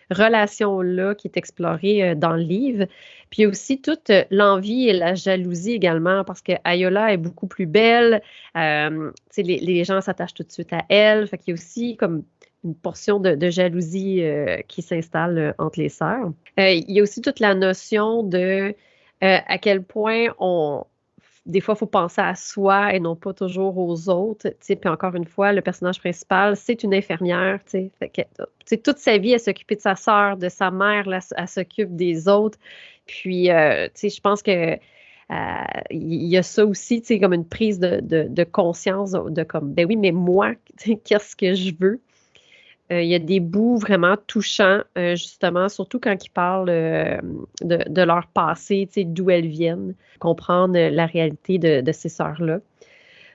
relation-là qui est explorée dans le livre. Puis il y a aussi toute l'envie et la jalousie également, parce que Ayola est beaucoup plus belle. Tu sais, les gens s'attachent tout de suite à elle. Fait qu'il y a aussi comme une portion de jalousie qui s'installe entre les sœurs. Il y a aussi toute la notion de à quel point des fois, il faut penser à soi et non pas toujours aux autres. Puis encore une fois, le personnage principal, c'est une infirmière. Fait que, toute sa vie, elle s'occupait de sa sœur, de sa mère, là, elle s'occupe des autres. Puis, je pense que il y a ça aussi, comme une prise de conscience de comme, ben oui, mais moi, qu'est-ce que je veux? Il y a des bouts vraiment touchants, justement, surtout quand ils parlent de leur passé, d'où elles viennent, comprendre la réalité de ces sœurs-là.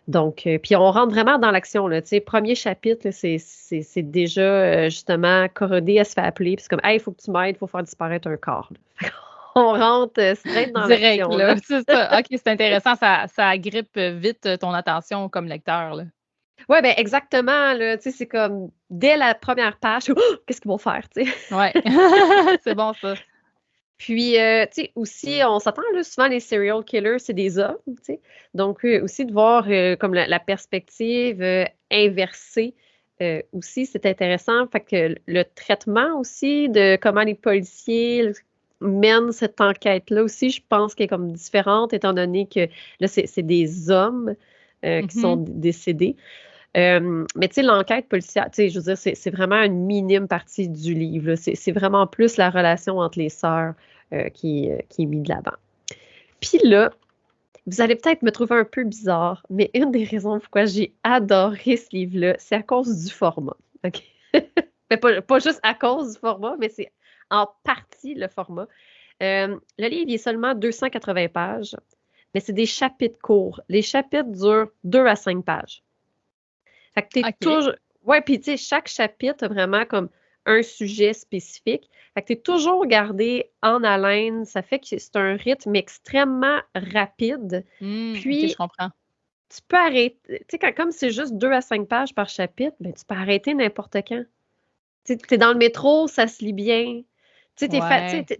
Donc, puis on rentre vraiment dans l'action, là, premier chapitre, là, c'est déjà, justement, Corodé, elle se fait appeler, puis c'est comme, « Hey, il faut que tu m'aides, il faut faire disparaître un corps. » On rentre straight dans Direct, l'action. là. C'est ça. OK, c'est intéressant. Ça agrippe vite ton attention comme lecteur, là. Oui, ben exactement, là, c'est comme, dès la première page, oh, qu'est-ce qu'ils vont faire, tu sais? Ouais, c'est bon, ça. Puis, tu sais, aussi, on s'attend, là, souvent, les serial killers, c'est des hommes, tu sais. Donc, aussi, de voir comme la perspective inversée aussi, c'est intéressant. Fait que le traitement aussi de comment les policiers mènent cette enquête-là aussi, je pense qu'elle est comme différente, étant donné que, là, c'est des hommes qui sont décédés. Mais tu sais, l'enquête policière, tu sais, je veux dire, c'est vraiment une minime partie du livre, là. C'est vraiment plus la relation entre les sœurs qui est mise de l'avant. Puis là, vous allez peut-être me trouver un peu bizarre, mais une des raisons pourquoi j'ai adoré ce livre-là, c'est à cause du format. OK? Mais pas juste à cause du format, mais c'est en partie le format. Le livre il est seulement 280 pages, mais c'est des chapitres courts. Les chapitres durent 2 à 5 pages. Fait que t'es toujours. Ouais, puis tu sais, chaque chapitre a vraiment comme un sujet spécifique. Fait que t'es toujours gardé en haleine. Ça fait que c'est un rythme extrêmement rapide. Puis, OK, je comprends. tu peux arrêter. Tu sais, comme c'est juste 2 à 5 pages par chapitre, ben, tu peux arrêter n'importe quand. Tu sais, t'es dans le métro, ça se lit bien. Tu sais, t'es fatigué.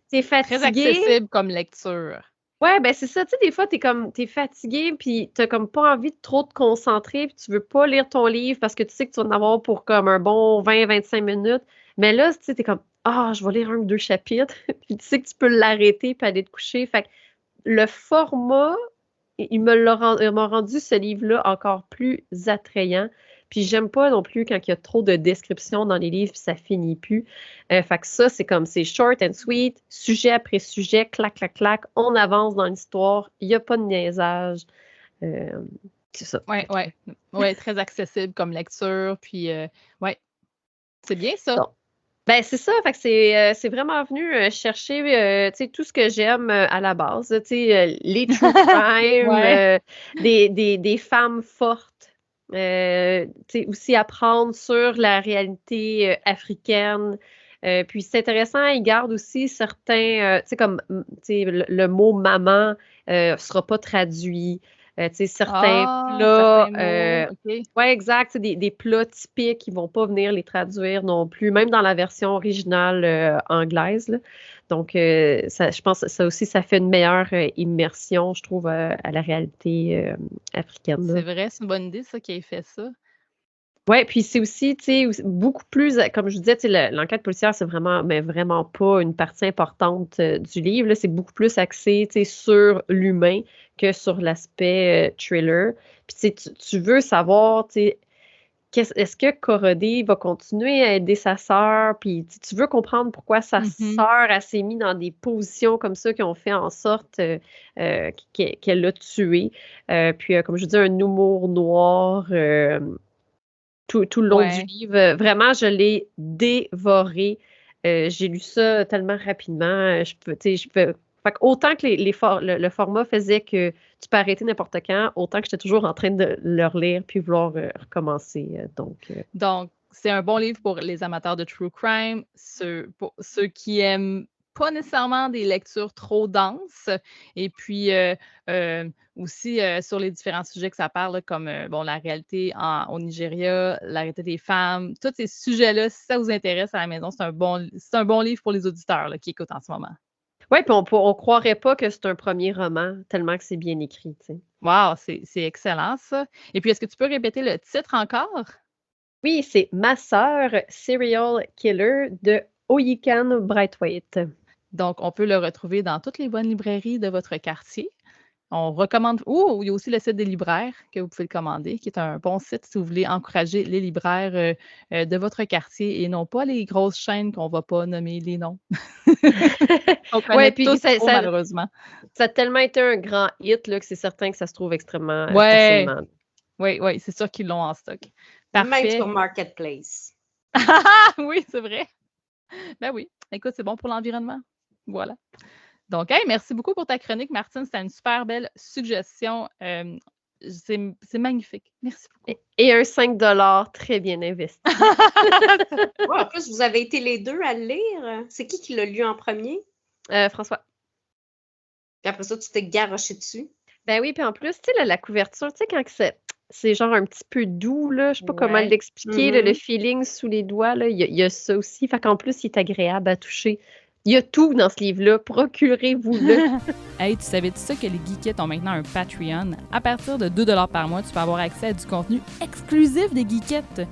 Très accessible comme lecture. Ouais, ben c'est ça, tu sais, des fois, t'es fatigué, puis t'as comme pas envie de trop te concentrer, puis tu veux pas lire ton livre parce que tu sais que tu vas en avoir pour comme un bon 20-25 minutes. Mais là, tu sais, t'es comme, je vais lire 1 ou 2 chapitres, puis tu sais que tu peux l'arrêter puis aller te coucher. Fait que le format, il m'a rendu ce livre-là encore plus attrayant. Puis j'aime pas non plus quand il y a trop de descriptions dans les livres puis ça finit plus. Fait que ça, c'est comme, c'est short and sweet, sujet après sujet, clac, clac, clac, on avance dans l'histoire, il n'y a pas de niaisage. C'est ça. Ouais, très accessible comme lecture, puis ouais, c'est bien ça. Donc, ben c'est ça, fait que c'est vraiment venu chercher tu sais, tout ce que j'aime à la base, tu sais, les true crime, des femmes fortes. Aussi apprendre sur la réalité africaine. Puis c'est intéressant, il garde aussi certains, tu sais, comme le mot maman ne sera pas traduit. Certains plats. Oui, exact. Des plats typiques qui ne vont pas venir les traduire non plus, même dans la version originale anglaise. Là. Donc, je pense que ça aussi, ça fait une meilleure immersion, je trouve, à la réalité africaine. C'est vrai, c'est une bonne idée, ça, qui ait fait ça. Oui, puis c'est aussi, tu sais, beaucoup plus, comme je vous disais, tu sais, l'enquête policière, c'est vraiment, mais vraiment pas une partie importante du livre. Là, c'est beaucoup plus axé, tu sais, sur l'humain que sur l'aspect thriller. Puis, tu sais, tu veux savoir, tu sais, est-ce que Corody va continuer à aider sa sœur? Puis tu veux comprendre pourquoi sa sœur elle s'est mise dans des positions comme ça qui ont fait en sorte qu'elle l'a tué. Puis, comme je vous dis, un humour noir tout le long du livre. Vraiment, je l'ai dévoré. J'ai lu ça tellement rapidement. Fait autant que le format faisait que tu peux arrêter n'importe quand, autant que j'étais toujours en train de le relire puis vouloir recommencer. Donc, c'est un bon livre pour les amateurs de true crime, pour ceux qui aiment pas nécessairement des lectures trop denses, et puis aussi sur les différents sujets que ça parle, comme la réalité au Nigeria, la réalité des femmes, tous ces sujets-là, si ça vous intéresse à la maison, c'est un bon livre pour les auditeurs là, qui écoutent en ce moment. Oui, puis on croirait pas que c'est un premier roman, tellement que c'est bien écrit, tu sais. Wow, c'est excellent ça. Et puis, est-ce que tu peux répéter le titre encore? Oui, c'est Ma sœur, Serial Killer de Oyikan Brightwaite. Donc, on peut le retrouver dans toutes les bonnes librairies de votre quartier. On recommande. Il y a aussi le site des libraires que vous pouvez le commander, qui est un bon site si vous voulez encourager les libraires de votre quartier et non pas les grosses chaînes qu'on ne va pas nommer les noms. On connaît tous trop, malheureusement. Ça a tellement été un grand hit là, que c'est certain que ça se trouve extrêmement facilement. Oui, c'est sûr qu'ils l'ont en stock. Parfait. Même sur Marketplace. Oui, c'est vrai. Ben oui. Écoute, c'est bon pour l'environnement. Voilà. Donc, merci beaucoup pour ta chronique, Martine. C'était une super belle suggestion. C'est magnifique. Merci beaucoup. Et un 5 $ très bien investi. En plus, vous avez été les deux à le lire. C'est qui l'a lu en premier? François. Puis après ça, tu t'es garoché dessus. Ben oui, puis en plus, tu sais, la couverture, tu sais, quand c'est genre un petit peu doux, là, je sais pas comment l'expliquer, le feeling sous les doigts, là, il y a ça aussi. Fait qu'en plus, il est agréable à toucher. Il y a tout dans ce livre-là. Procurez-vous-le. Hey, tu savais-tu ça que les Geekettes ont maintenant un Patreon? À partir de 2 $ par mois, tu peux avoir accès à du contenu exclusif des Geekettes.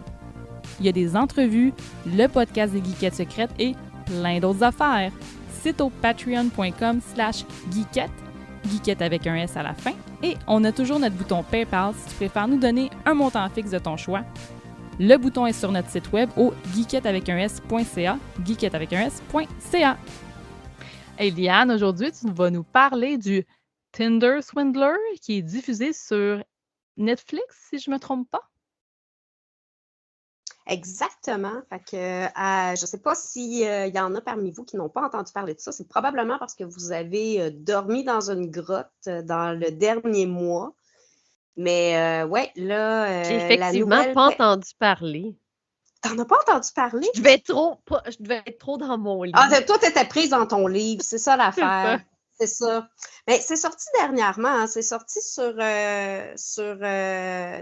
Il y a des entrevues, le podcast des Geekettes secrètes et plein d'autres affaires. C'est au patreon.com/geekette, geekette avec un S à la fin. Et on a toujours notre bouton PayPal si tu préfères nous donner un montant fixe de ton choix. Le bouton est sur notre site web au geeketteavecunS.ca, geeketteavecunS.ca. Hey Liane, aujourd'hui, tu vas nous parler du Tinder Swindler qui est diffusé sur Netflix, si je ne me trompe pas. Exactement. Fait que je ne sais pas s'il y en a parmi vous qui n'ont pas entendu parler de ça. C'est probablement parce que vous avez dormi dans une grotte dans le dernier mois. Mais là, j'ai effectivement pas entendu parler. T'en as pas entendu parler? Je devais être trop dans mon livre. Ah, toi, t'étais prise dans ton livre, c'est ça l'affaire. C'est ça. Mais c'est sorti dernièrement, hein. C'est sorti sur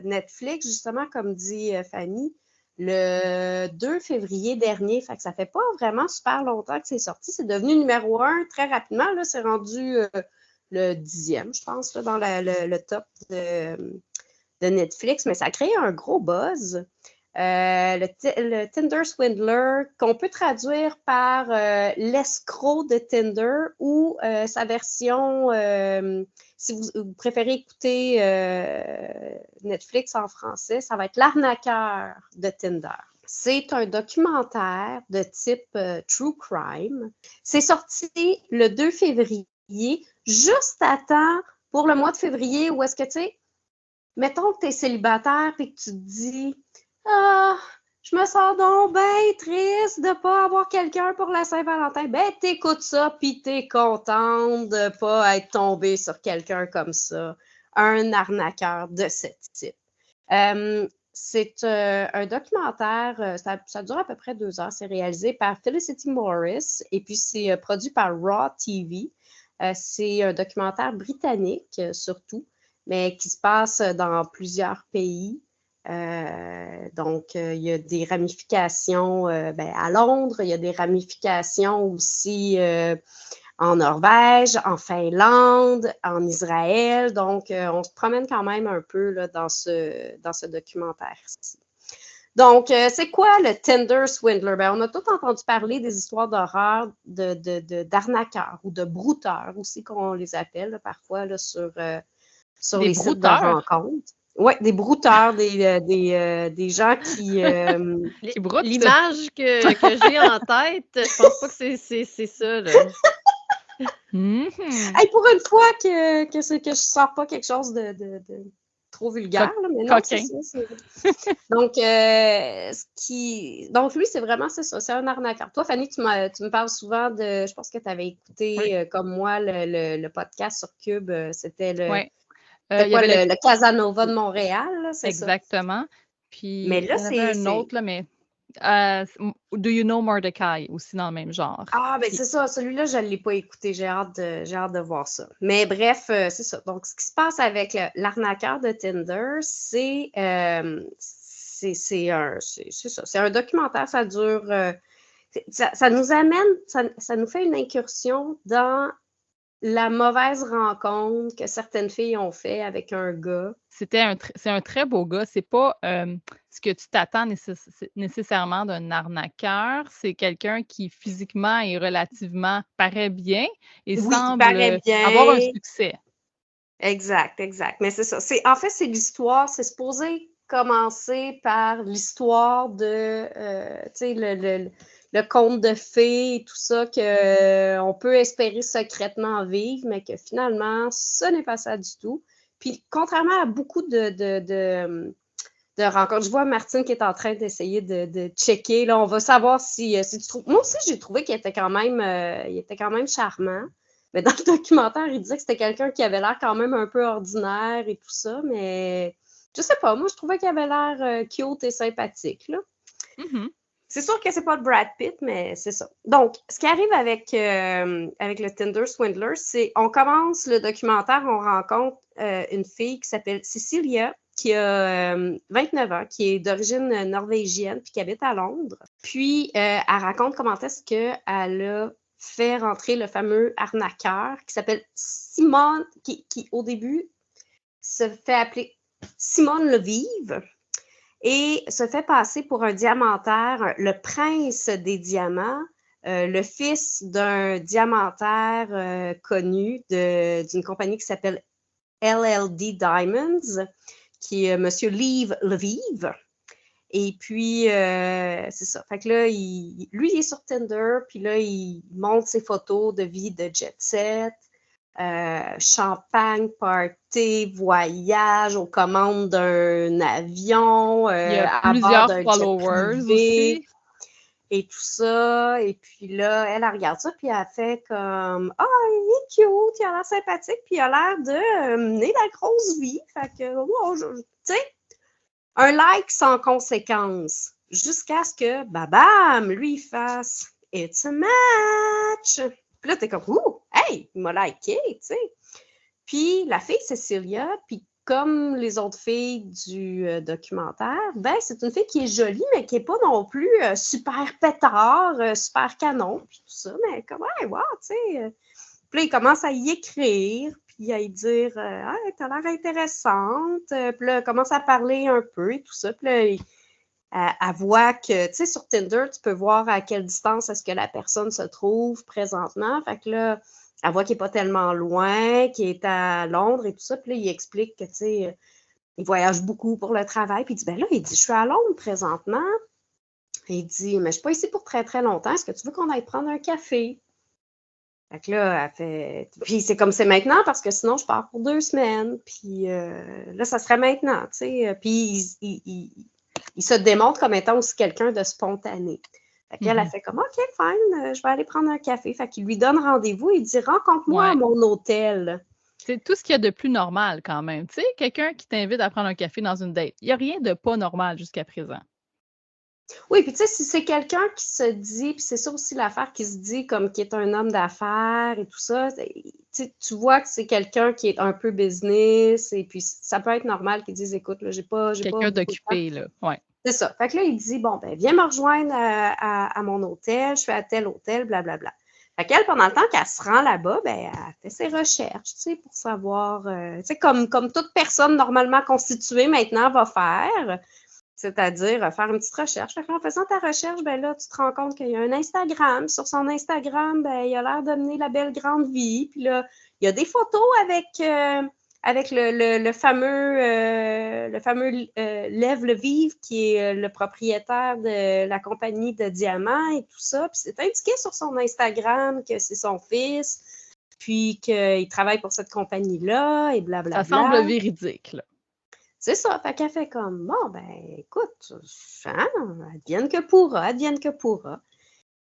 Netflix, justement, comme dit Fanny, le 2 février dernier. Fait que ça fait pas vraiment super longtemps que c'est sorti. C'est devenu numéro 1 très rapidement. Là, c'est rendu le 10e, je pense, là, dans le top de Netflix, mais ça a créé un gros buzz. Le Tinder Swindler, qu'on peut traduire par l'escroc de Tinder ou sa version, si vous préférez écouter Netflix en français, ça va être l'arnaqueur de Tinder. C'est un documentaire de type True Crime. C'est sorti le 2 février, juste à temps pour le mois de février où est-ce que, tu sais, mettons que tu es célibataire et que tu te dis « Ah, je me sens donc bien triste de ne pas avoir quelqu'un pour la Saint-Valentin. » Ben, t'écoutes ça puis t'es contente de ne pas être tombée sur quelqu'un comme ça, un arnaqueur de ce type. C'est un documentaire, ça dure à peu près 2 heures. C'est réalisé par Felicity Morris et puis c'est produit par Raw TV. C'est un documentaire britannique surtout, mais qui se passe dans plusieurs pays. Donc, il y a des ramifications à Londres, il y a des ramifications aussi en Norvège, en Finlande, en Israël. Donc, on se promène quand même un peu là, dans ce documentaire-ci. Donc, c'est quoi le Tinder Swindler? Ben, on a tous entendu parler des histoires d'horreur d'arnaqueurs ou de brouteurs aussi, qu'on les appelle là, parfois là, sur les sites de rencontres. Oui, des brouteurs, des gens qui broutent. L'image que j'ai en tête, je pense pas que c'est ça. Là. Hey, pour une fois que je sors pas quelque chose de trop vulgaire, là, mais non, c'est ça. Donc, donc, lui, c'est vraiment ça, c'est un arnaqueur. Toi, Fanny, tu me parles souvent de, je pense que tu avais écouté, comme moi, le podcast sur Cube, c'était le Casanova de Montréal, là, c'est exactement. Puis, mais là, il y en avait un autre, là, mais Do You Know Mordecai, aussi dans le même genre. Ah, ben c'est ça. Celui-là, je ne l'ai pas écouté. J'ai hâte de voir ça. Mais bref, c'est ça. Donc, ce qui se passe avec l'arnaqueur de Tinder, c'est ça. C'est un documentaire. Ça dure... ça nous amène... Ça nous fait une incursion dans la mauvaise rencontre que certaines filles ont fait avec un gars. C'est un très beau gars. C'est pas ce que tu t'attends nécessairement d'un arnaqueur. C'est quelqu'un qui physiquement et relativement paraît bien et semble avoir un succès. Exact. Mais c'est ça. En fait, c'est l'histoire. C'est supposé commencer par l'histoire de, tu sais, le conte de fées et tout ça qu'on peut espérer secrètement vivre, mais que finalement, ce n'est pas ça du tout. Puis, contrairement à beaucoup de rencontres, je vois Martine qui est en train d'essayer de checker. Là, on va savoir si tu trouves... Moi aussi, j'ai trouvé qu'il était quand même charmant. Mais dans le documentaire, il disait que c'était quelqu'un qui avait l'air quand même un peu ordinaire et tout ça, mais je sais pas. Moi, je trouvais qu'il avait l'air cute et sympathique, là. Mm-hmm. C'est sûr que c'est pas de Brad Pitt, mais c'est ça. Donc, ce qui arrive avec le Tinder Swindler, c'est on commence le documentaire, on rencontre une fille qui s'appelle Cecilia, qui a 29 ans, qui est d'origine norvégienne, puis qui habite à Londres. Puis, elle raconte comment est-ce qu'elle a fait rentrer le fameux arnaqueur qui s'appelle Simone, qui au début se fait appeler Simone Levive. Et se fait passer pour un diamantaire, le prince des diamants, le fils d'un diamantaire connu d'une compagnie qui s'appelle LLD Diamonds, qui est M. Liv Levive. Et puis, c'est ça. Fait que là, lui, il est sur Tinder, puis là, il montre ses photos de vie de jet set. Champagne, party, voyage aux commandes d'un avion, il y a plusieurs followers aussi. Et tout ça. Et puis là, elle regarde ça, puis elle fait comme « Ah, il est cute, il a l'air sympathique, puis il a l'air de mener la grosse vie. » Fait que, wow, tu sais, un like sans conséquence. Jusqu'à ce que, bam, lui, il fasse « It's a match! » Puis là, t'es comme, ouh, hey, il m'a liké, tu sais. Puis la fille Cecilia, puis comme les autres filles du documentaire, ben c'est une fille qui est jolie, mais qui n'est pas non plus super pétard, super canon, puis tout ça, mais comme, hey, wow, tu sais. Puis là, il commence à y écrire, puis à y dire, hey, t'as l'air intéressante. Puis là, il commence à parler un peu et tout ça. Puis là, elle voit que, tu sais, sur Tinder, tu peux voir à quelle distance est-ce que la personne se trouve présentement. Fait que là, elle voit qu'il n'est pas tellement loin, qu'il est à Londres et tout ça. Puis là, il explique que, tu sais, il voyage beaucoup pour le travail. Puis il dit, ben là, je suis à Londres présentement. Et il dit, mais je ne suis pas ici pour très, très longtemps. Est-ce que tu veux qu'on aille prendre un café? Fait que là, elle fait... Puis c'est comme c'est maintenant, parce que sinon, je pars pour 2 semaines. Puis là, ça serait maintenant, tu sais. Puis il se démontre comme étant aussi quelqu'un de spontané. Fait qu'elle a fait comme, OK, fine, je vais aller prendre un café. Fait qu'il lui donne rendez-vous et il dit, rencontre-moi à mon hôtel. C'est tout ce qu'il y a de plus normal quand même. Tu sais, quelqu'un qui t'invite à prendre un café dans une date. Il n'y a rien de pas normal jusqu'à présent. Oui, puis tu sais, si c'est quelqu'un qui se dit, puis c'est ça aussi l'affaire qui se dit comme qui est un homme d'affaires et tout ça, tu vois que c'est quelqu'un qui est un peu business et puis ça peut être normal qu'ils disent, écoute, là, j'ai pas quelqu'un d'occupé, là, ouais. C'est ça. Fait que là, il dit, bon, ben viens me rejoindre à mon hôtel, je suis à tel hôtel, blablabla. Fait qu'elle, pendant le temps qu'elle se rend là-bas, ben elle fait ses recherches, tu sais, pour savoir, tu sais, comme toute personne normalement constituée maintenant va faire. C'est-à-dire faire une petite recherche. Fait qu'en faisant ta recherche, ben là, tu te rends compte qu'il y a un Instagram. Sur son Instagram, ben, il a l'air de mener la belle grande vie. Puis là, il y a des photos avec le fameux Lev Lviv, qui est le propriétaire de la compagnie de diamants et tout ça. Puis c'est indiqué sur son Instagram que c'est son fils, puis qu'il travaille pour cette compagnie-là et blablabla. Ça semble véridique, là. C'est ça. Fait qu'elle fait comme, bon, ben, écoute, advienne que pourra, advienne que pourra.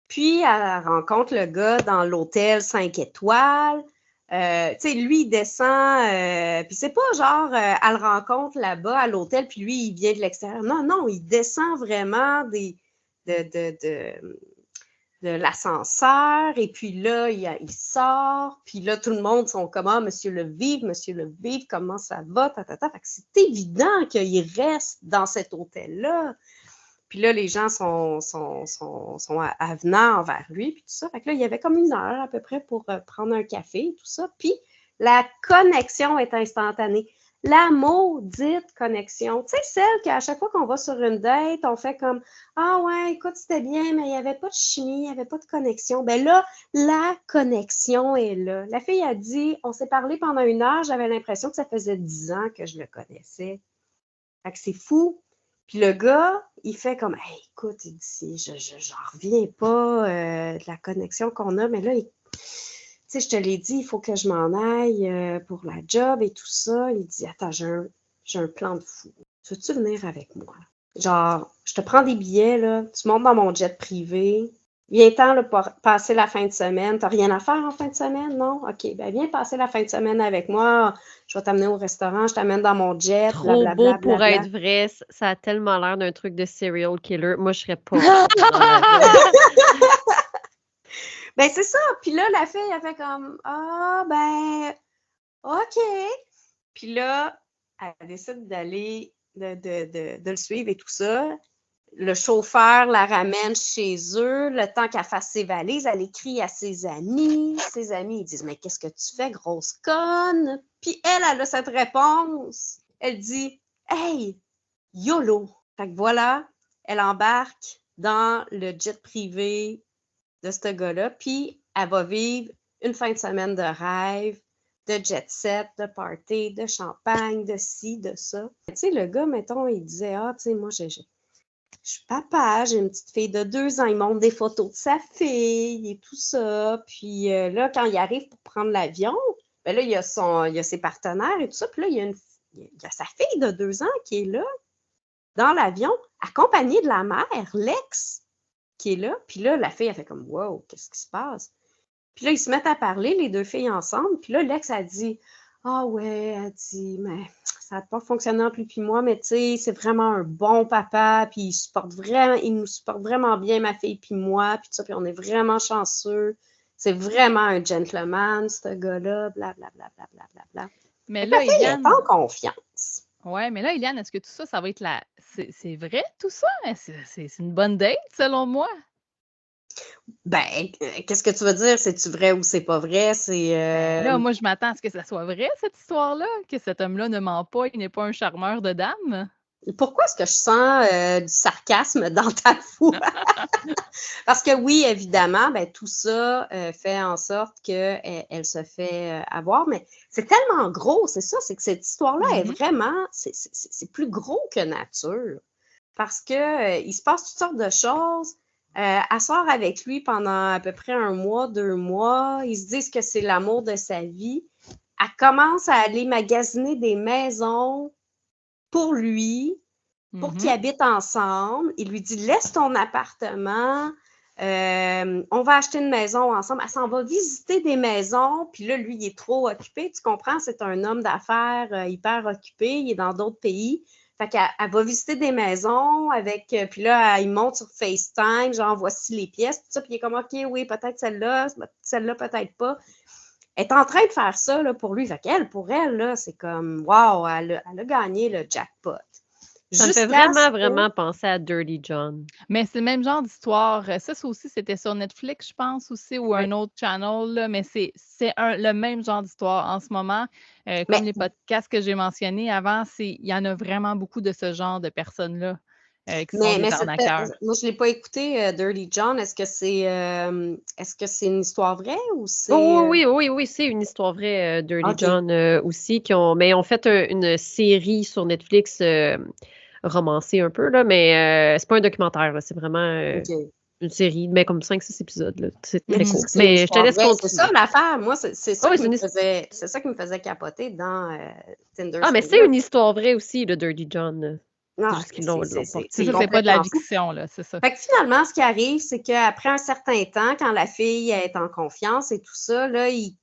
Puis, elle rencontre le gars dans l'hôtel 5 étoiles. Tu sais, lui, il descend, puis c'est pas genre, elle le rencontre là-bas à l'hôtel, puis lui, il vient de l'extérieur. Non, il descend vraiment de l'ascenseur, et puis là, il sort, puis là, tout le monde sont comme, ah, Monsieur Lviv, comment ça va, tatata. Fait que c'est évident qu'il reste dans cet hôtel-là. Puis là, les gens sont avenants envers lui, puis tout ça. Fait que là, il y avait comme 1 heure à peu près pour prendre un café et tout ça. Puis la connexion est instantanée. La maudite connexion. Tu sais, celle qu'à chaque fois qu'on va sur une date, on fait comme « Ah ouais, écoute, c'était bien, mais il n'y avait pas de chimie, il n'y avait pas de connexion. » Ben là, la connexion est là. La fille a dit « On s'est parlé pendant 1 heure, j'avais l'impression que ça faisait 10 ans que je le connaissais. » Fait que c'est fou. Puis le gars, il fait comme « Hey, écoute, il dit, j'en reviens pas de la connexion qu'on a, mais là, tu sais, je te l'ai dit, il faut que je m'en aille pour la job et tout ça. » Il dit « Attends, j'ai un plan de fou. Veux-tu venir avec moi? Genre, je te prends des billets, là, tu montes dans mon jet privé. Viens-t'en là, pour passer la fin de semaine. T'as rien à faire en fin de semaine, non? OK, ben viens passer la fin de semaine avec moi. Je vais t'amener au restaurant, je t'amène dans mon jet. Trop beau pour être vrai. Ça a tellement l'air d'un truc de serial killer. Moi, je serais pas. Ben, c'est ça. Puis là, la fille, elle fait comme « Ah, ben, OK. » Puis là, elle décide d'aller, de le suivre et tout ça. Le chauffeur la ramène chez eux. Le temps qu'elle fasse ses valises, elle écrit à ses amis. Ses amis, ils disent « Mais qu'est-ce que tu fais, grosse conne? » Puis elle a cette réponse. Elle dit « Hey, YOLO! » Fait que voilà, elle embarque dans le jet privé de ce gars-là, puis elle va vivre une fin de semaine de rêve, de jet set, de party, de champagne, de ci, de ça. Tu sais, le gars, mettons, il disait « Ah, tu sais, moi, je suis papa, j'ai une petite fille de 2 ans, il montre des photos de sa fille et tout ça. » Puis là, quand il arrive pour prendre l'avion, ben là, il y a ses partenaires et tout ça. Puis là, il y a sa fille de 2 ans qui est là, dans l'avion, accompagnée de la mère, l'ex, qui est là. Puis là, la fille, elle fait comme « Wow, qu'est-ce qui se passe? » Puis là, ils se mettent à parler, les 2 filles ensemble. Puis là, l'ex a dit « Ah ouais, elle dit, mais ça n'a pas fonctionné entre lui puis moi, mais tu sais, c'est vraiment un bon papa, puis il nous supporte vraiment bien, ma fille puis moi, puis tout ça, puis on est vraiment chanceux. C'est vraiment un gentleman, ce gars-là, blablabla. Mais là, la fille est en confiance. Ouais, mais là, Eliane, est-ce que tout ça, ça va être c'est vrai, tout ça? C'est une bonne date, selon moi? Ben, qu'est-ce que tu veux dire? C'est-tu vrai ou c'est pas vrai? Là, moi, je m'attends à ce que ça soit vrai, cette histoire-là, que cet homme-là ne ment pas, il n'est pas un charmeur de dames. Pourquoi est-ce que je sens du sarcasme dans ta voix? Parce que oui, évidemment, ben, tout ça fait en sorte qu'elle se fait avoir, mais c'est tellement gros, c'est ça, c'est que cette histoire-là est vraiment, c'est plus gros que nature. Parce que il se passe toutes sortes de choses. Elle sort avec lui pendant à peu près 1 mois, 2 mois. Ils se disent que c'est l'amour de sa vie. Elle commence à aller magasiner des maisons pour lui, pour qu'ils habitent ensemble. Il lui dit « Laisse ton appartement, on va acheter une maison ensemble. » Elle s'en va visiter des maisons, puis là, lui, il est trop occupé. Tu comprends? C'est un homme d'affaires hyper occupé. Il est dans d'autres pays. Fait qu'elle va visiter des maisons avec... puis là, il monte sur FaceTime, genre, voici les pièces, tout ça. Puis il est comme, OK, oui, peut-être celle-là peut-être pas. Elle est en train de faire ça là, pour lui. Fait qu'elle, pour elle, là, c'est comme, wow, elle a gagné le jackpot. Ça me fait vraiment penser à Dirty John. Mais c'est le même genre d'histoire. Ça aussi, c'était sur Netflix, je pense, aussi, ou un autre channel, là, mais c'est le même genre d'histoire en ce moment. Comme les podcasts que j'ai mentionnés avant, il y en a vraiment beaucoup de ce genre de personnes-là. qui sont des arnaqueurs. Moi, je ne l'ai pas écouté, Dirty John. Est-ce que c'est une histoire vraie ou c'est... Oui, c'est une histoire vraie, Dirty John aussi, mais ils ont fait une série sur Netflix romancée un peu, là, mais c'est pas un documentaire, là, c'est vraiment une série, mais comme 5-6 épisodes. Là. C'est très court. Mais je te laisse continuer. C'est ça l'affaire. Moi, c'est ça qui me faisait capoter dans Tinder. Ah, mais c'est une histoire vraie aussi, le Dirty John. Non, c'est juste qu'ils l'ont c'est pas de la fiction, là, c'est ça. Fait que finalement, ce qui arrive, c'est qu'après un certain temps, quand la fille est en confiance et tout ça, là, il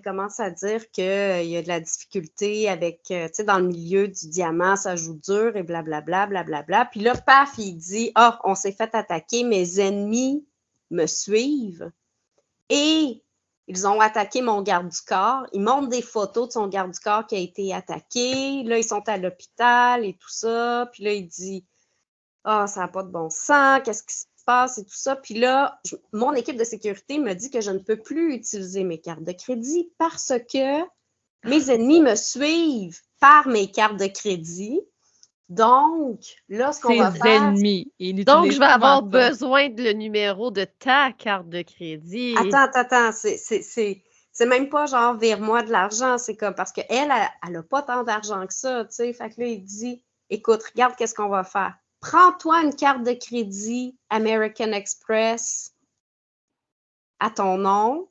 commence à dire qu'il y a de la difficulté avec, tu sais, dans le milieu du diamant, ça joue dur et blablabla, blablabla. Puis là, paf, il dit « Ah, on s'est fait attaquer, mes ennemis me suivent. » Et ils ont attaqué mon garde du corps. Il montre des photos de son garde du corps qui a été attaqué. Là, ils sont à l'hôpital et tout ça. Puis là, il dit « Ah, ça n'a pas de bon sens, qu'est-ce qui se passe et tout ça. » Puis là, mon équipe de sécurité me dit que je ne peux plus utiliser mes cartes de crédit parce que mes ennemis me suivent par mes cartes de crédit. Donc, là, ce qu'on va faire... ennemis. Donc, je vais avoir besoin de le numéro de ta carte de crédit. Attends. C'est même pas genre, vire-moi de l'argent. C'est comme parce qu'elle, elle n'a pas tant d'argent que ça, tu sais. Fait que là, il dit, écoute, regarde qu'est-ce qu'on va faire. Prends-toi une carte de crédit American Express à ton nom,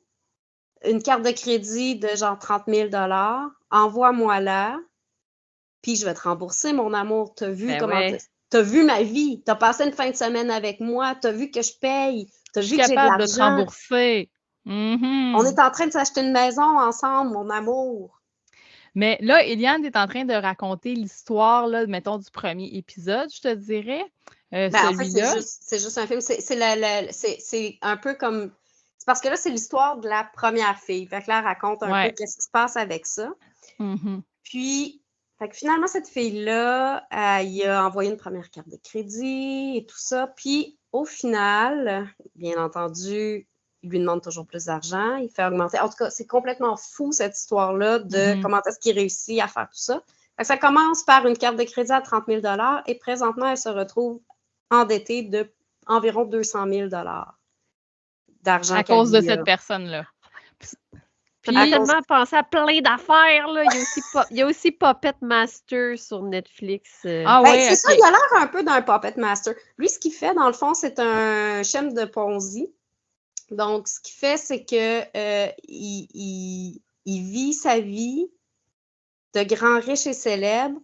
une carte de crédit de genre 30 000 $, envoie-moi-la, puis je vais te rembourser, mon amour. T'as vu t'as vu ma vie, t'as passé une fin de semaine avec moi, t'as vu que je paye, t'as vu que j'ai de l'argent. Je suis capable de te rembourser. Mm-hmm. On est en train de s'acheter une maison ensemble, mon amour. Mais là, Eliane est en train de raconter l'histoire, là, mettons, du premier épisode, je te dirais. En fait, c'est juste un film. C'est un peu comme... C'est parce que là, c'est l'histoire de la première fille. Fait que là, elle raconte un peu qu'est-ce qui se passe avec ça. Mm-hmm. Puis, fait que finalement, cette fille-là, elle a envoyé une première carte de crédit et tout ça. Puis, au final, bien entendu... Il lui demande toujours plus d'argent, il fait augmenter. En tout cas, c'est complètement fou, cette histoire-là, de comment est-ce qu'il réussit à faire tout ça. Fait que ça commence par une carte de crédit à 30 000 $ et présentement, elle se retrouve endettée de environ 200 000 $ d'argent. À cause de cette personne-là. Puis, elle a tellement pensé à plein d'affaires, là. Il y a aussi Puppet Master sur Netflix. C'est ça, il a l'air un peu d'un Puppet Master. Lui, ce qu'il fait, dans le fond, c'est un schème de Ponzi. Donc, ce qu'il fait, c'est que il vit sa vie de grand riche et célèbre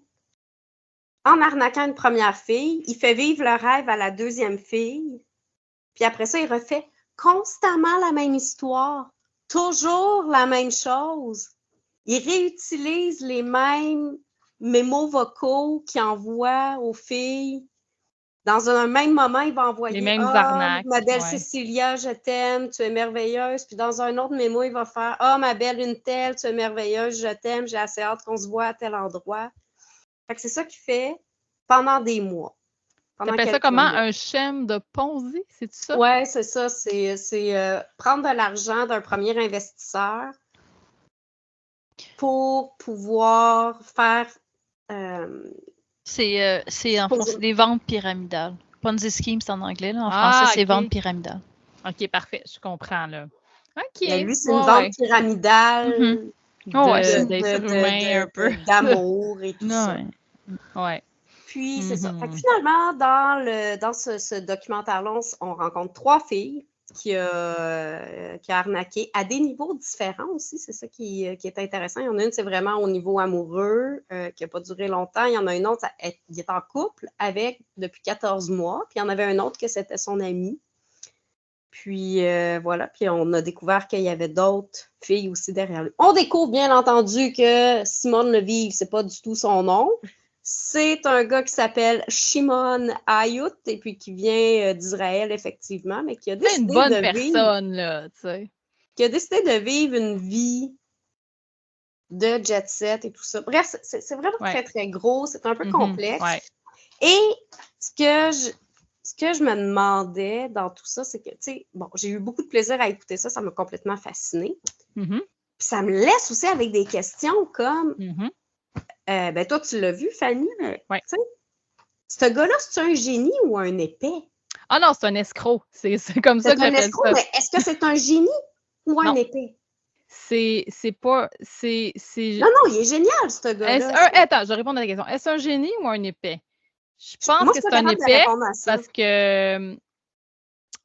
en arnaquant une première fille. Il fait vivre le rêve à la deuxième fille. Puis après ça, il refait constamment la même histoire. Toujours la même chose. Il réutilise les mêmes mémos vocaux qu'il envoie aux filles. Dans un même moment, il va envoyer les mêmes arnaques. Ma belle Cécilia, je t'aime, tu es merveilleuse. Puis dans un autre mémo, il va faire ma belle une telle, tu es merveilleuse, je t'aime, j'ai assez hâte qu'on se voit à tel endroit. Fait que c'est ça qu'il fait pendant des mois. Tu appelles ça comment? Un schème de Ponzi, c'est ça? Oui, c'est ça. C'est prendre de l'argent d'un premier investisseur pour pouvoir faire... C'est en fond, c'est des ventes pyramidales. Ponzi scheme, c'est en anglais. Là. En français, c'est ventes pyramidales. OK, parfait. Je comprends, là. OK. Mais lui, c'est une vente pyramidale d'amour et tout ça. Ouais. Puis, c'est ça. Fait que finalement, dans ce documentaire-là, on rencontre 3 filles qui a arnaqué à des niveaux différents aussi. C'est ça qui est intéressant. Il y en a une, c'est vraiment au niveau amoureux, qui n'a pas duré longtemps. Il y en a une autre, il est en couple depuis 14 mois. Puis il y en avait un autre que c'était son ami. Puis voilà. Puis on a découvert qu'il y avait d'autres filles aussi derrière lui. On découvre bien entendu que Simone Leviev, c'est pas du tout son nom. C'est un gars qui s'appelle Shimon Ayut et puis qui vient d'Israël, effectivement, mais qui a décidé une bonne personne, là, tu sais. Qui a décidé de vivre une vie de jet set et tout ça. Bref, c'est vraiment très, très gros. C'est un peu complexe. Ouais. Et ce que je me demandais dans tout ça, c'est que, tu sais, bon, j'ai eu beaucoup de plaisir à écouter ça. Ça m'a complètement fascinée. Puis ça me laisse aussi avec des questions comme... ben toi, tu l'as vu, Fanny, mais ce gars-là, c'est un génie ou un épais? Ah non, c'est un escroc. C'est comme ça C'est que un j'appelle escroc, ça. mais est-ce que c'est un génie ou un Non. épais? C'est pas... Non, il est génial, ce gars-là. Attends, je réponds à la question. Est-ce un génie ou un épais? Je pense Moi, que je suis c'est pas un capable de épais répondre à ça. parce que...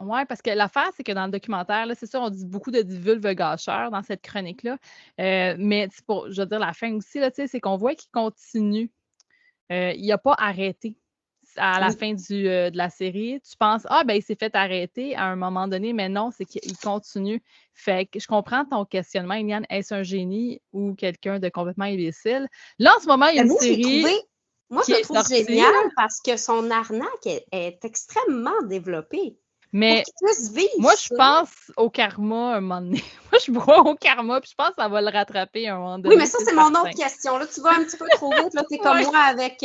Ouais, parce que l'affaire, c'est que dans le documentaire, là, c'est sûr, on dit beaucoup de vulve gâcheur dans cette chronique-là. Mais je veux dire, la fin aussi, là, c'est qu'on voit qu'il continue. Il n'a pas arrêté à la Oui. fin de la série. Tu penses, il s'est fait arrêter à un moment donné, mais non, c'est qu'il continue. Fait que je comprends ton questionnement, Eliane, est-ce un génie ou quelqu'un de complètement imbécile? Là, en ce moment, il y a une série. Moi, je qui le est trouve sortie, génial là. parce que son arnaque est extrêmement développée. Mais pour qu'il puisse vivre moi, je ça. pense au karma un moment donné. Moi, je crois au karma, puis je pense que ça va le rattraper un moment donné. Oui, mais ça, c'est mon certain. autre question. Là, tu vas un petit peu trop vite. Tu es comme moi avec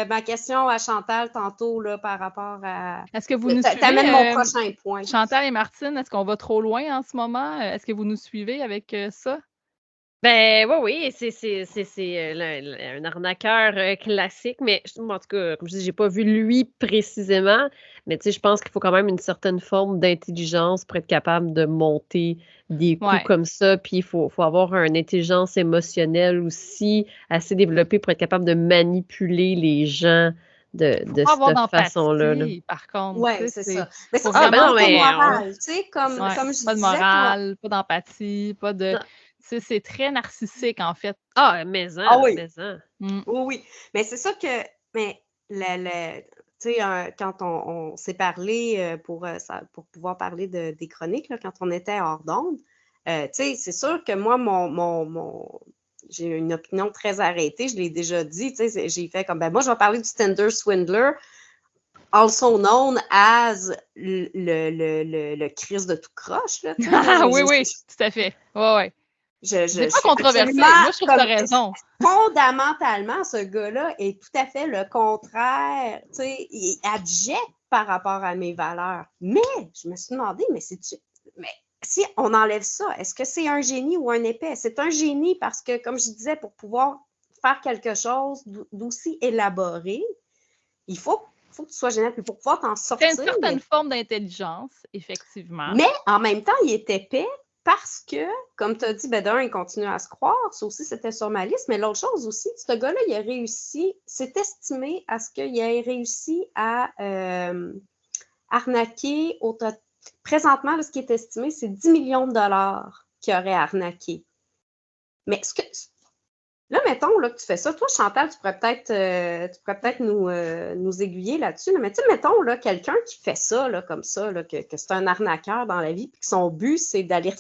ma question à Chantal tantôt là, par rapport à... Est-ce que vous nous suivez? T'amènes mon prochain point. Chantal et Martine, est-ce qu'on va trop loin en ce moment? Est-ce que vous nous suivez avec ça? Ben oui, c'est un arnaqueur classique, mais moi, en tout cas, comme je dis, j'ai pas vu lui précisément, mais tu sais, je pense qu'il faut quand même une certaine forme d'intelligence pour être capable de monter des coups Ouais. comme ça, puis il faut avoir une intelligence émotionnelle aussi assez développée pour être capable de manipuler les gens de Faut avoir cette façon-là. là. d'empathie, par contre. Oui, tu sais, c'est ça. Mais ça, faut c'est vraiment pas mais de on- morale. Tu sais, comme Ouais, je pas de disais... morale, pas d'empathie, pas de... Non. C'est très narcissique, en fait. Ah, mais Ah oui. Mm. Oui. Mais c'est ça que... Mais tu sais, quand on s'est parlé pour pouvoir parler des chroniques, là, quand on était hors d'onde, tu sais, c'est sûr que moi, j'ai une opinion très arrêtée, je l'ai déjà dit, tu sais, j'ai fait comme, moi, je vais parler du Tinder Swindler, also known as le Christ de tout croche, là, tu sais, là, oui, tout à fait. Ouais. C'est pas controversé. Moi, je trouve que tu as raison. Fondamentalement, ce gars-là est tout à fait le contraire. Tu sais, il est abject par rapport à mes valeurs. Mais je me suis demandé, mais si on enlève ça, est-ce que c'est un génie ou un épais? C'est un génie parce que, comme je disais, pour pouvoir faire quelque chose d'aussi élaboré, il faut que tu sois génial. Puis pour pouvoir t'en sortir. C'est une certaine forme d'intelligence, effectivement. Mais en même temps, il est épais. Parce que, comme tu as dit, d'un, il continue à se croire. Ça aussi, c'était sur ma liste. Mais l'autre chose aussi, ce gars-là, il a réussi, c'est estimé à ce qu'il ait réussi à arnaquer. Présentement, là, ce qui est estimé, c'est 10 millions de dollars qu'il aurait arnaqué. Mais là, mettons là, que tu fais ça. Toi, Chantal, tu pourrais peut-être nous aiguiller là-dessus. Là. Mais tu sais, mettons là, quelqu'un qui fait ça là, comme ça, là, que c'est un arnaqueur dans la vie, puis que son but, c'est d'aller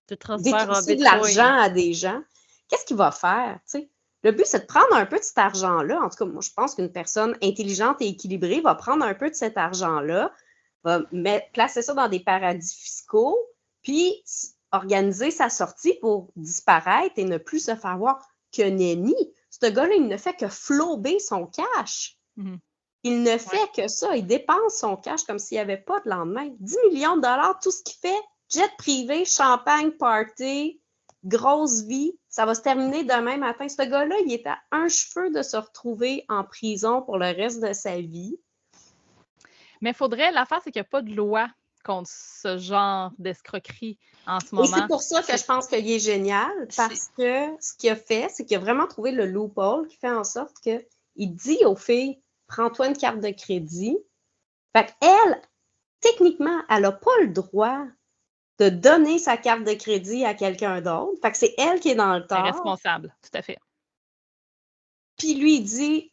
détourner de l'argent à des gens. Qu'est-ce qu'il va faire? T'sais? Le but, c'est de prendre un peu de cet argent-là. En tout cas, moi, je pense qu'une personne intelligente et équilibrée va prendre un peu de cet argent-là, va placer ça dans des paradis fiscaux, puis organiser sa sortie pour disparaître et ne plus se faire voir que nenni. Ce gars-là, il ne fait que flober son cash. Mm-hmm. Il ne fait que ça. Il dépense son cash comme s'il n'y avait pas de lendemain. 10 millions de dollars, tout ce qu'il fait, jet privé, champagne, party, grosse vie. Ça va se terminer demain matin. Ce gars-là, il est à un cheveu de se retrouver en prison pour le reste de sa vie. Mais l'affaire, c'est qu'il n'y a pas de loi contre ce genre d'escroquerie en ce moment. Et c'est pour ça que je pense qu'il est génial, parce que ce qu'il a fait, c'est qu'il a vraiment trouvé le loophole qui fait en sorte qu'il dit aux filles, prends-toi une carte de crédit. Fait qu'elle, techniquement, elle n'a pas le droit de donner sa carte de crédit à quelqu'un d'autre. Fait que c'est elle qui est dans le tort. Elle est responsable, tout à fait. Puis lui, il dit,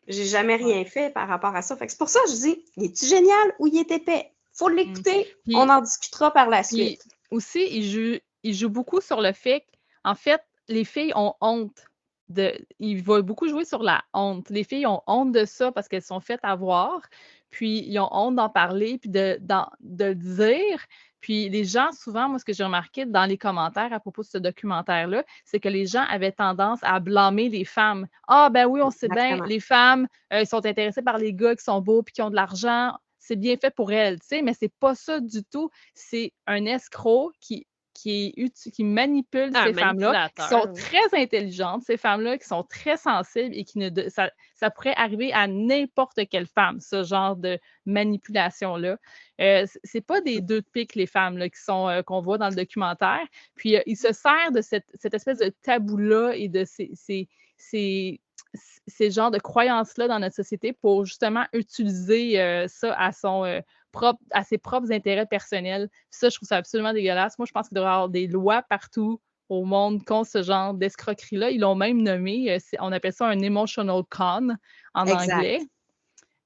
j'ai jamais rien fait par rapport à ça. Fait que c'est pour ça que je dis, il est-tu génial ou il est épais? Faut l'écouter, on en discutera par la suite. Puis aussi, il joue beaucoup sur le fait qu'en fait, les filles ont honte. Il va beaucoup jouer sur la honte. Les filles ont honte de ça parce qu'elles sont faites avoir, puis ils ont honte d'en parler, puis de le dire. Puis les gens, souvent, moi, ce que j'ai remarqué dans les commentaires à propos de ce documentaire-là, c'est que les gens avaient tendance à blâmer les femmes. Ah, ben oui, on sait bien, les femmes sont intéressées par les gars qui sont beaux puis qui ont de l'argent. C'est bien fait pour elles, tu sais, mais c'est pas ça du tout. C'est un escroc qui qui manipule ces femmes-là, qui sont très intelligentes, ces femmes-là qui sont très sensibles et ça pourrait arriver à n'importe quelle femme, ce genre de manipulation-là. C'est pas des deux de pique, les femmes là, qu'on voit dans le documentaire. Puis il se sert de cette espèce de tabou-là et de ces genres de croyances-là dans notre société pour justement utiliser ça à ses propres intérêts personnels. Puis ça, je trouve ça absolument dégueulasse. Moi, je pense qu'il devrait y avoir des lois partout au monde contre ce genre d'escroquerie-là. Ils l'ont même nommé, on appelle ça un emotional con en anglais.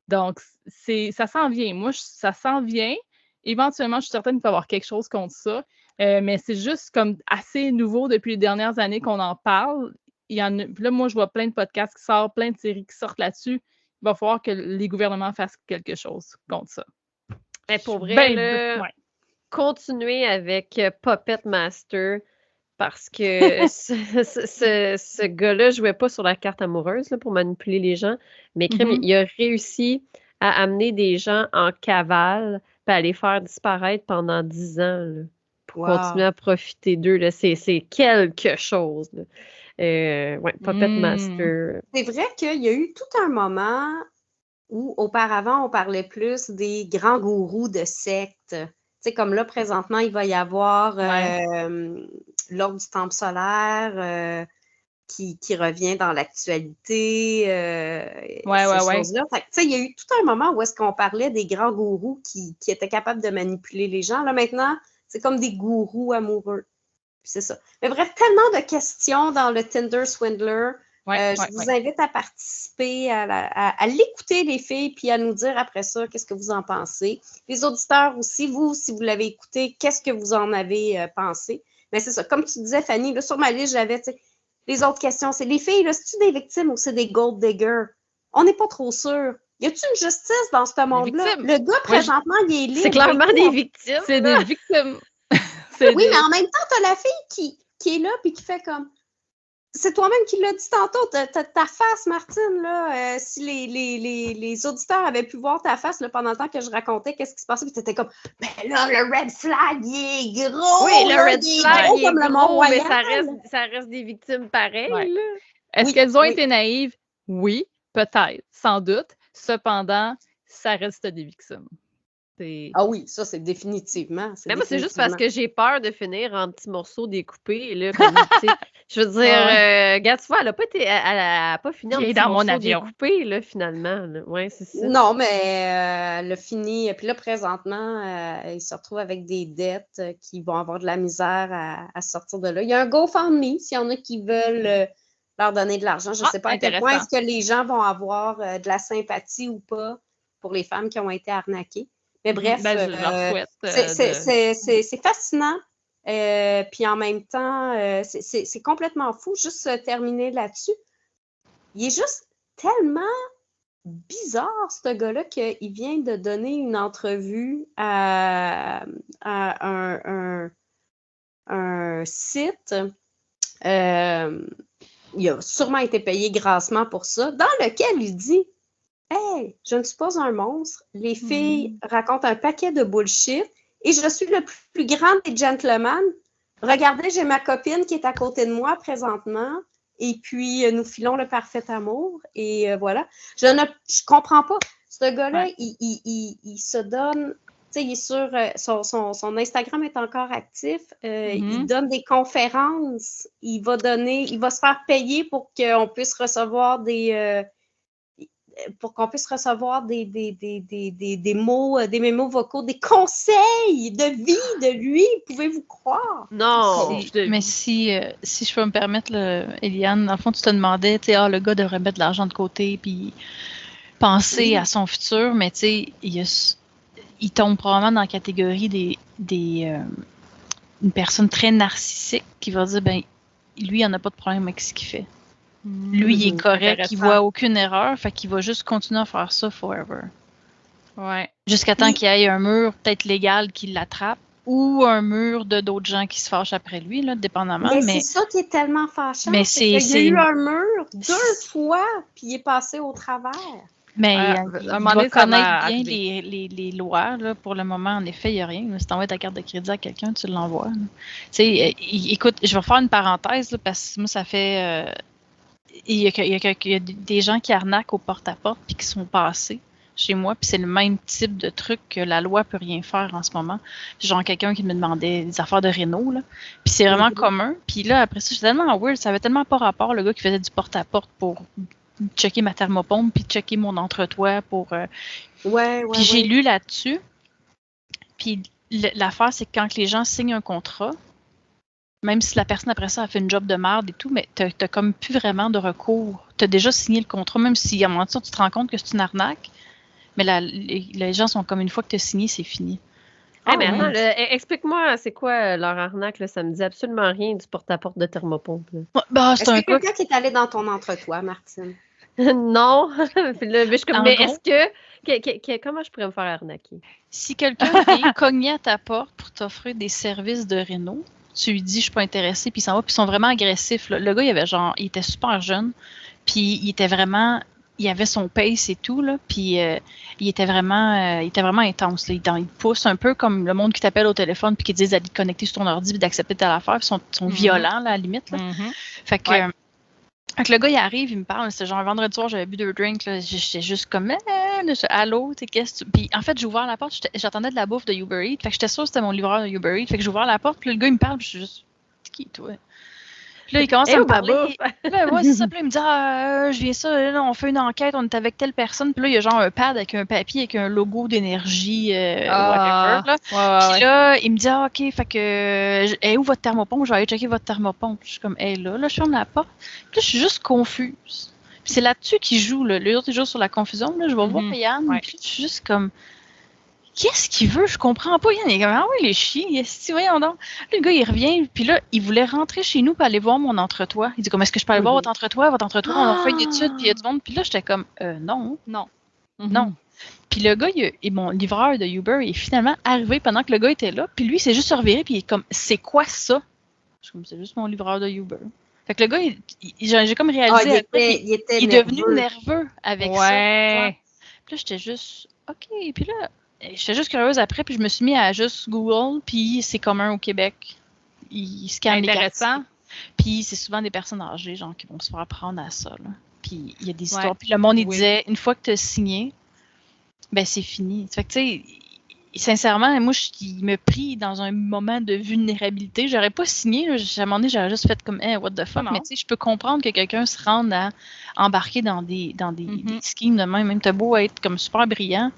Donc, ça s'en vient. Moi, ça s'en vient. Éventuellement, je suis certaine qu'il peut y avoir quelque chose contre ça. Mais c'est juste comme assez nouveau depuis les dernières années qu'on en parle. Puis là, moi, je vois plein de podcasts qui sortent, plein de séries qui sortent là-dessus. Il va falloir que les gouvernements fassent quelque chose contre ça. Mais pour vrai, continuer avec Puppet Master parce que ce gars-là jouait pas sur la carte amoureuse là, pour manipuler les gens, mais il a réussi à amener des gens en cavale et à les faire disparaître pendant 10 ans là, pour continuer à profiter d'eux. Là. C'est quelque chose. Là. Puppet Master. C'est vrai qu'il y a eu tout un moment où auparavant on parlait plus des grands gourous de sectes. Tu sais, comme là, présentement, il va y avoir l'Ordre du Temple solaire qui revient dans l'actualité. Choses-là. Fait que, tu sais, il y a eu tout un moment où est-ce qu'on parlait des grands gourous qui étaient capables de manipuler les gens. Là, maintenant, c'est comme des gourous amoureux. C'est ça. Mais bref, tellement de questions dans le Tinder Swindler. Je vous invite à participer, à l'écouter, les filles, puis à nous dire après ça qu'est-ce que vous en pensez. Les auditeurs aussi, vous, si vous l'avez écouté, qu'est-ce que vous en avez pensé? Mais c'est ça. Comme tu disais, Fanny, là, sur ma liste, j'avais les autres questions. C'est les filles, là, c'est-tu des victimes ou c'est des gold diggers? On n'est pas trop sûr. Y a-t-il une justice dans ce monde-là? Le gars, présentement, il est libre. C'est clairement des victimes. C'est des victimes. Oui, mais en même temps, t'as la fille qui est là puis qui fait comme... C'est toi-même qui l'as dit tantôt, ta face, Martine, là, si les auditeurs avaient pu voir ta face là, pendant le temps que je racontais qu'est-ce qui se passait, puis t'étais comme, ben là, le red flag, il est gros! Oui, le red flag, il est comme le gros, mais ça reste des victimes pareilles. Là. Est-ce qu'elles ont été naïves? Oui, peut-être, sans doute. Cependant, ça reste des victimes. Ah oui, ça, c'est définitivement. Mais moi, c'est juste parce que j'ai peur de finir en petits morceaux découpés. Là, comme, je veux dire, regarde, tu vois, elle a pas fini en petits morceaux découpés, là, finalement. Là. Ouais, c'est ça. Non, mais elle a fini. Puis là, présentement, il se retrouve avec des dettes qui vont avoir de la misère à sortir de là. Il y a un GoFundMe, s'il y en a qui veulent leur donner de l'argent. Je ne sais pas à quel point est-ce que les gens vont avoir de la sympathie ou pas pour les femmes qui ont été arnaquées. Mais bref, je leur souhaite, c'est fascinant. Puis en même temps, c'est complètement fou. Juste terminer là-dessus. Il est juste tellement bizarre, ce gars-là, qu'il vient de donner une entrevue à un site. Il a sûrement été payé grassement pour ça, dans lequel il dit: hey, je ne suis pas un monstre. Les filles racontent un paquet de bullshit et je suis le plus grand des gentlemen. Regardez, j'ai ma copine qui est à côté de moi présentement et puis nous filons le parfait amour et voilà. Je comprends pas. Ce gars-là, il se donne... Tu sais, il est sur... son Instagram est encore actif. Il donne des conférences. Il va se faire payer pour qu'on puisse recevoir des mots, des mémos vocaux, des conseils de vie de lui. Pouvez-vous croire? Non! Mais si je peux me permettre, Eliane, dans le fond, tu te demandais, tu sais, le gars devrait mettre de l'argent de côté puis penser à son futur, mais tu sais, il tombe probablement dans la catégorie une personne très narcissique qui va dire, ben, lui, il n'en a pas de problème avec ce qu'il fait. Lui, il est correct, il voit aucune erreur, fait qu'il va juste continuer à faire ça forever. Ouais. Jusqu'à temps qu'il y ait un mur peut-être légal qui l'attrape ou un mur de d'autres gens qui se fâchent après lui, là, dépendamment. Mais c'est ça qui est tellement fâchant. Mais il y a eu un mur 2 fois, puis il est passé au travers. Mais un il moment doit donné, ça va connaître bien arriver. les lois. Là. Pour le moment, en effet, il n'y a rien. Si tu envoies ta carte de crédit à quelqu'un, tu l'envoies. Écoute, je vais faire une parenthèse là, parce que moi, ça fait... il y a des gens qui arnaquent au porte-à-porte puis qui sont passés chez moi, puis c'est le même type de truc que la loi peut rien faire en ce moment. Genre quelqu'un qui me demandait des affaires de réno, là. Puis c'est vraiment commun. Puis là, après ça, j'étais tellement weird, ça avait tellement pas rapport, le gars qui faisait du porte-à-porte pour checker ma thermopompe, puis checker mon entretoit pour... Puis j'ai lu là-dessus, puis l'affaire, c'est que quand les gens signent un contrat, même si la personne après ça a fait une job de merde et tout, mais t'as comme plus vraiment de recours. T'as déjà signé le contrat, même si à un moment donné, tu te rends compte que c'est une arnaque, mais les gens sont comme une fois que t'as signé, c'est fini. Mais attends, explique-moi, c'est quoi leur arnaque? Là, ça me dit absolument rien du porte-à-porte de thermopompe. Est-ce que quelqu'un qui est allé dans ton entretoit, Martine? Non. Mais est-ce que... Comment je pourrais me faire arnaquer? Si quelqu'un vient cogner à ta porte pour t'offrir des services de réno, tu lui dis je suis pas intéressée, puis il s'en va, puis ils sont vraiment agressifs. Là. Le gars, il était super jeune, puis il avait son pace et tout, là, puis il était vraiment intense. Là. Il pousse un peu comme le monde qui t'appelle au téléphone puis qui te disent d'aller te connecter sur ton ordi puis d'accepter telle affaire, puis ils sont violents là, à la limite. Là. Fait que le gars, il arrive, il me parle, c'était genre un vendredi soir, j'avais bu 2 drinks, là, j'étais juste comme allô, qu'est-ce que tu... Puis en fait, j'ai ouvert la porte, j'attendais de la bouffe de Uber Eats, fait que j'étais sûre que c'était mon livreur de Uber Eats, fait que j'ai ouvert la porte, puis le gars, il me parle, puis je suis juste, c'est qui, toi? Puis là, il commence à me parler. Là, ouais, c'est ça. Puis là, il me dit, je viens ça, là, on fait une enquête, on est avec telle personne. Puis là, il y a genre un pad avec un papier avec un logo d'énergie, whatever. Là. Puis là, il me dit, OK, fait que, où votre thermopompe? Je vais aller checker votre thermopompe. Je suis comme, là, je ferme la porte. Puis là, je suis juste confuse. Puis c'est là-dessus qu'il joue, là. Les autres, ils jouent sur la confusion. Là, je vais voir Yann. Puis je suis juste comme, qu'est-ce qu'il veut? Je comprends pas. Il est comme, les chiens, voyons donc. Le gars, il revient, puis là, il voulait rentrer chez nous pour aller voir mon entretoit. Il dit, est-ce que je peux aller voir votre entretoit? Votre entretoit, on a fait une étude, puis il y a du monde. Puis là, j'étais comme, non. Non. Puis le gars, mon livreur de Uber est finalement arrivé pendant que le gars était là, puis lui, il s'est juste reviré, puis il est comme, c'est quoi ça? Je suis comme, c'est juste mon livreur de Uber. Fait que le gars, j'ai comme réalisé, il est devenu nerveux avec ça. Ouais. Puis là, j'étais juste, OK. Puis là, j'étais juste curieuse après, puis je me suis mis à juste Google, puis c'est commun au Québec. Ils scannent les quartiers. Puis c'est souvent des personnes âgées, genre, qui vont se faire prendre à ça, là. Puis il y a des histoires. Puis le monde, il disait, une fois que tu as signé, ben c'est fini. Fait que, tu sais, sincèrement, moi, il me pris dans un moment de vulnérabilité. J'aurais pas signé, là. À un moment donné, j'aurais juste fait comme, what the fuck. Mais tu sais, je peux comprendre que quelqu'un se rende à embarquer dans des schemes de même. Même t'as beau être comme super brillant.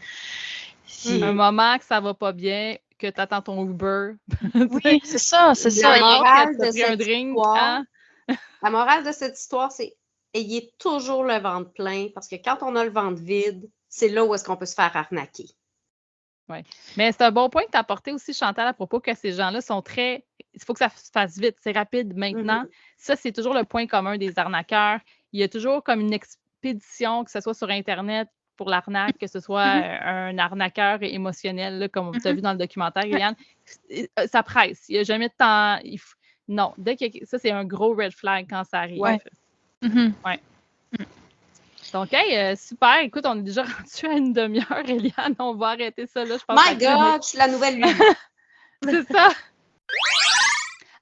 Un moment que ça va pas bien, que tu attends ton Uber. Oui, c'est ça. La morale de cette histoire, c'est ayez toujours le ventre plein, parce que quand on a le ventre vide, c'est là où est-ce qu'on peut se faire arnaquer. Oui. Mais c'est un bon point que tu as apporté aussi, Chantal, à propos que ces gens-là sont très... Il faut que ça se fasse vite, c'est rapide maintenant. Ça, c'est toujours le point commun des arnaqueurs. Il y a toujours comme une expédition, que ce soit sur Internet, pour l'arnaque, que ce soit un arnaqueur émotionnel, là, comme tu as vu dans le documentaire, Yann, ça presse. Il n'y a jamais de temps. Non, ça, c'est un gros red flag quand ça arrive. Ouais. Donc, super. Écoute, on est déjà rendu à une demi-heure, Eliane. On va arrêter ça là. Je pense My God, je suis la nouvelle lui. C'est ça.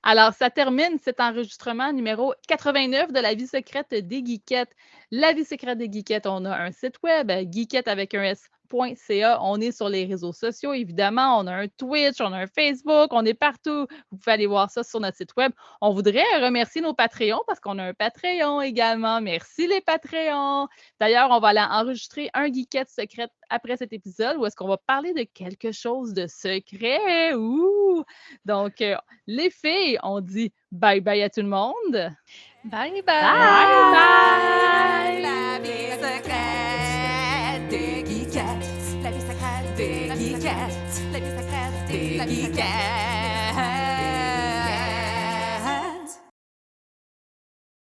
Alors, ça termine cet enregistrement numéro 89 de La Vie secrète des Geekettes. La Vie secrète des Geekettes, on a un site web, geekette avec un s.ca. On est sur les réseaux sociaux, évidemment. On a un Twitch, on a un Facebook, on est partout. Vous pouvez aller voir ça sur notre site web. On voudrait remercier nos Patreons parce qu'on a un Patreon également. Merci les Patreons. D'ailleurs, on va aller enregistrer un Geekette secrète après cet épisode où est-ce qu'on va parler de quelque chose de secret. Ouh! Donc, les filles, on dit bye-bye à tout le monde. Bye-bye! Bye-bye! La vie secrète des geekettes. La vie secrète des geekettes. La vie secrète des geekettes.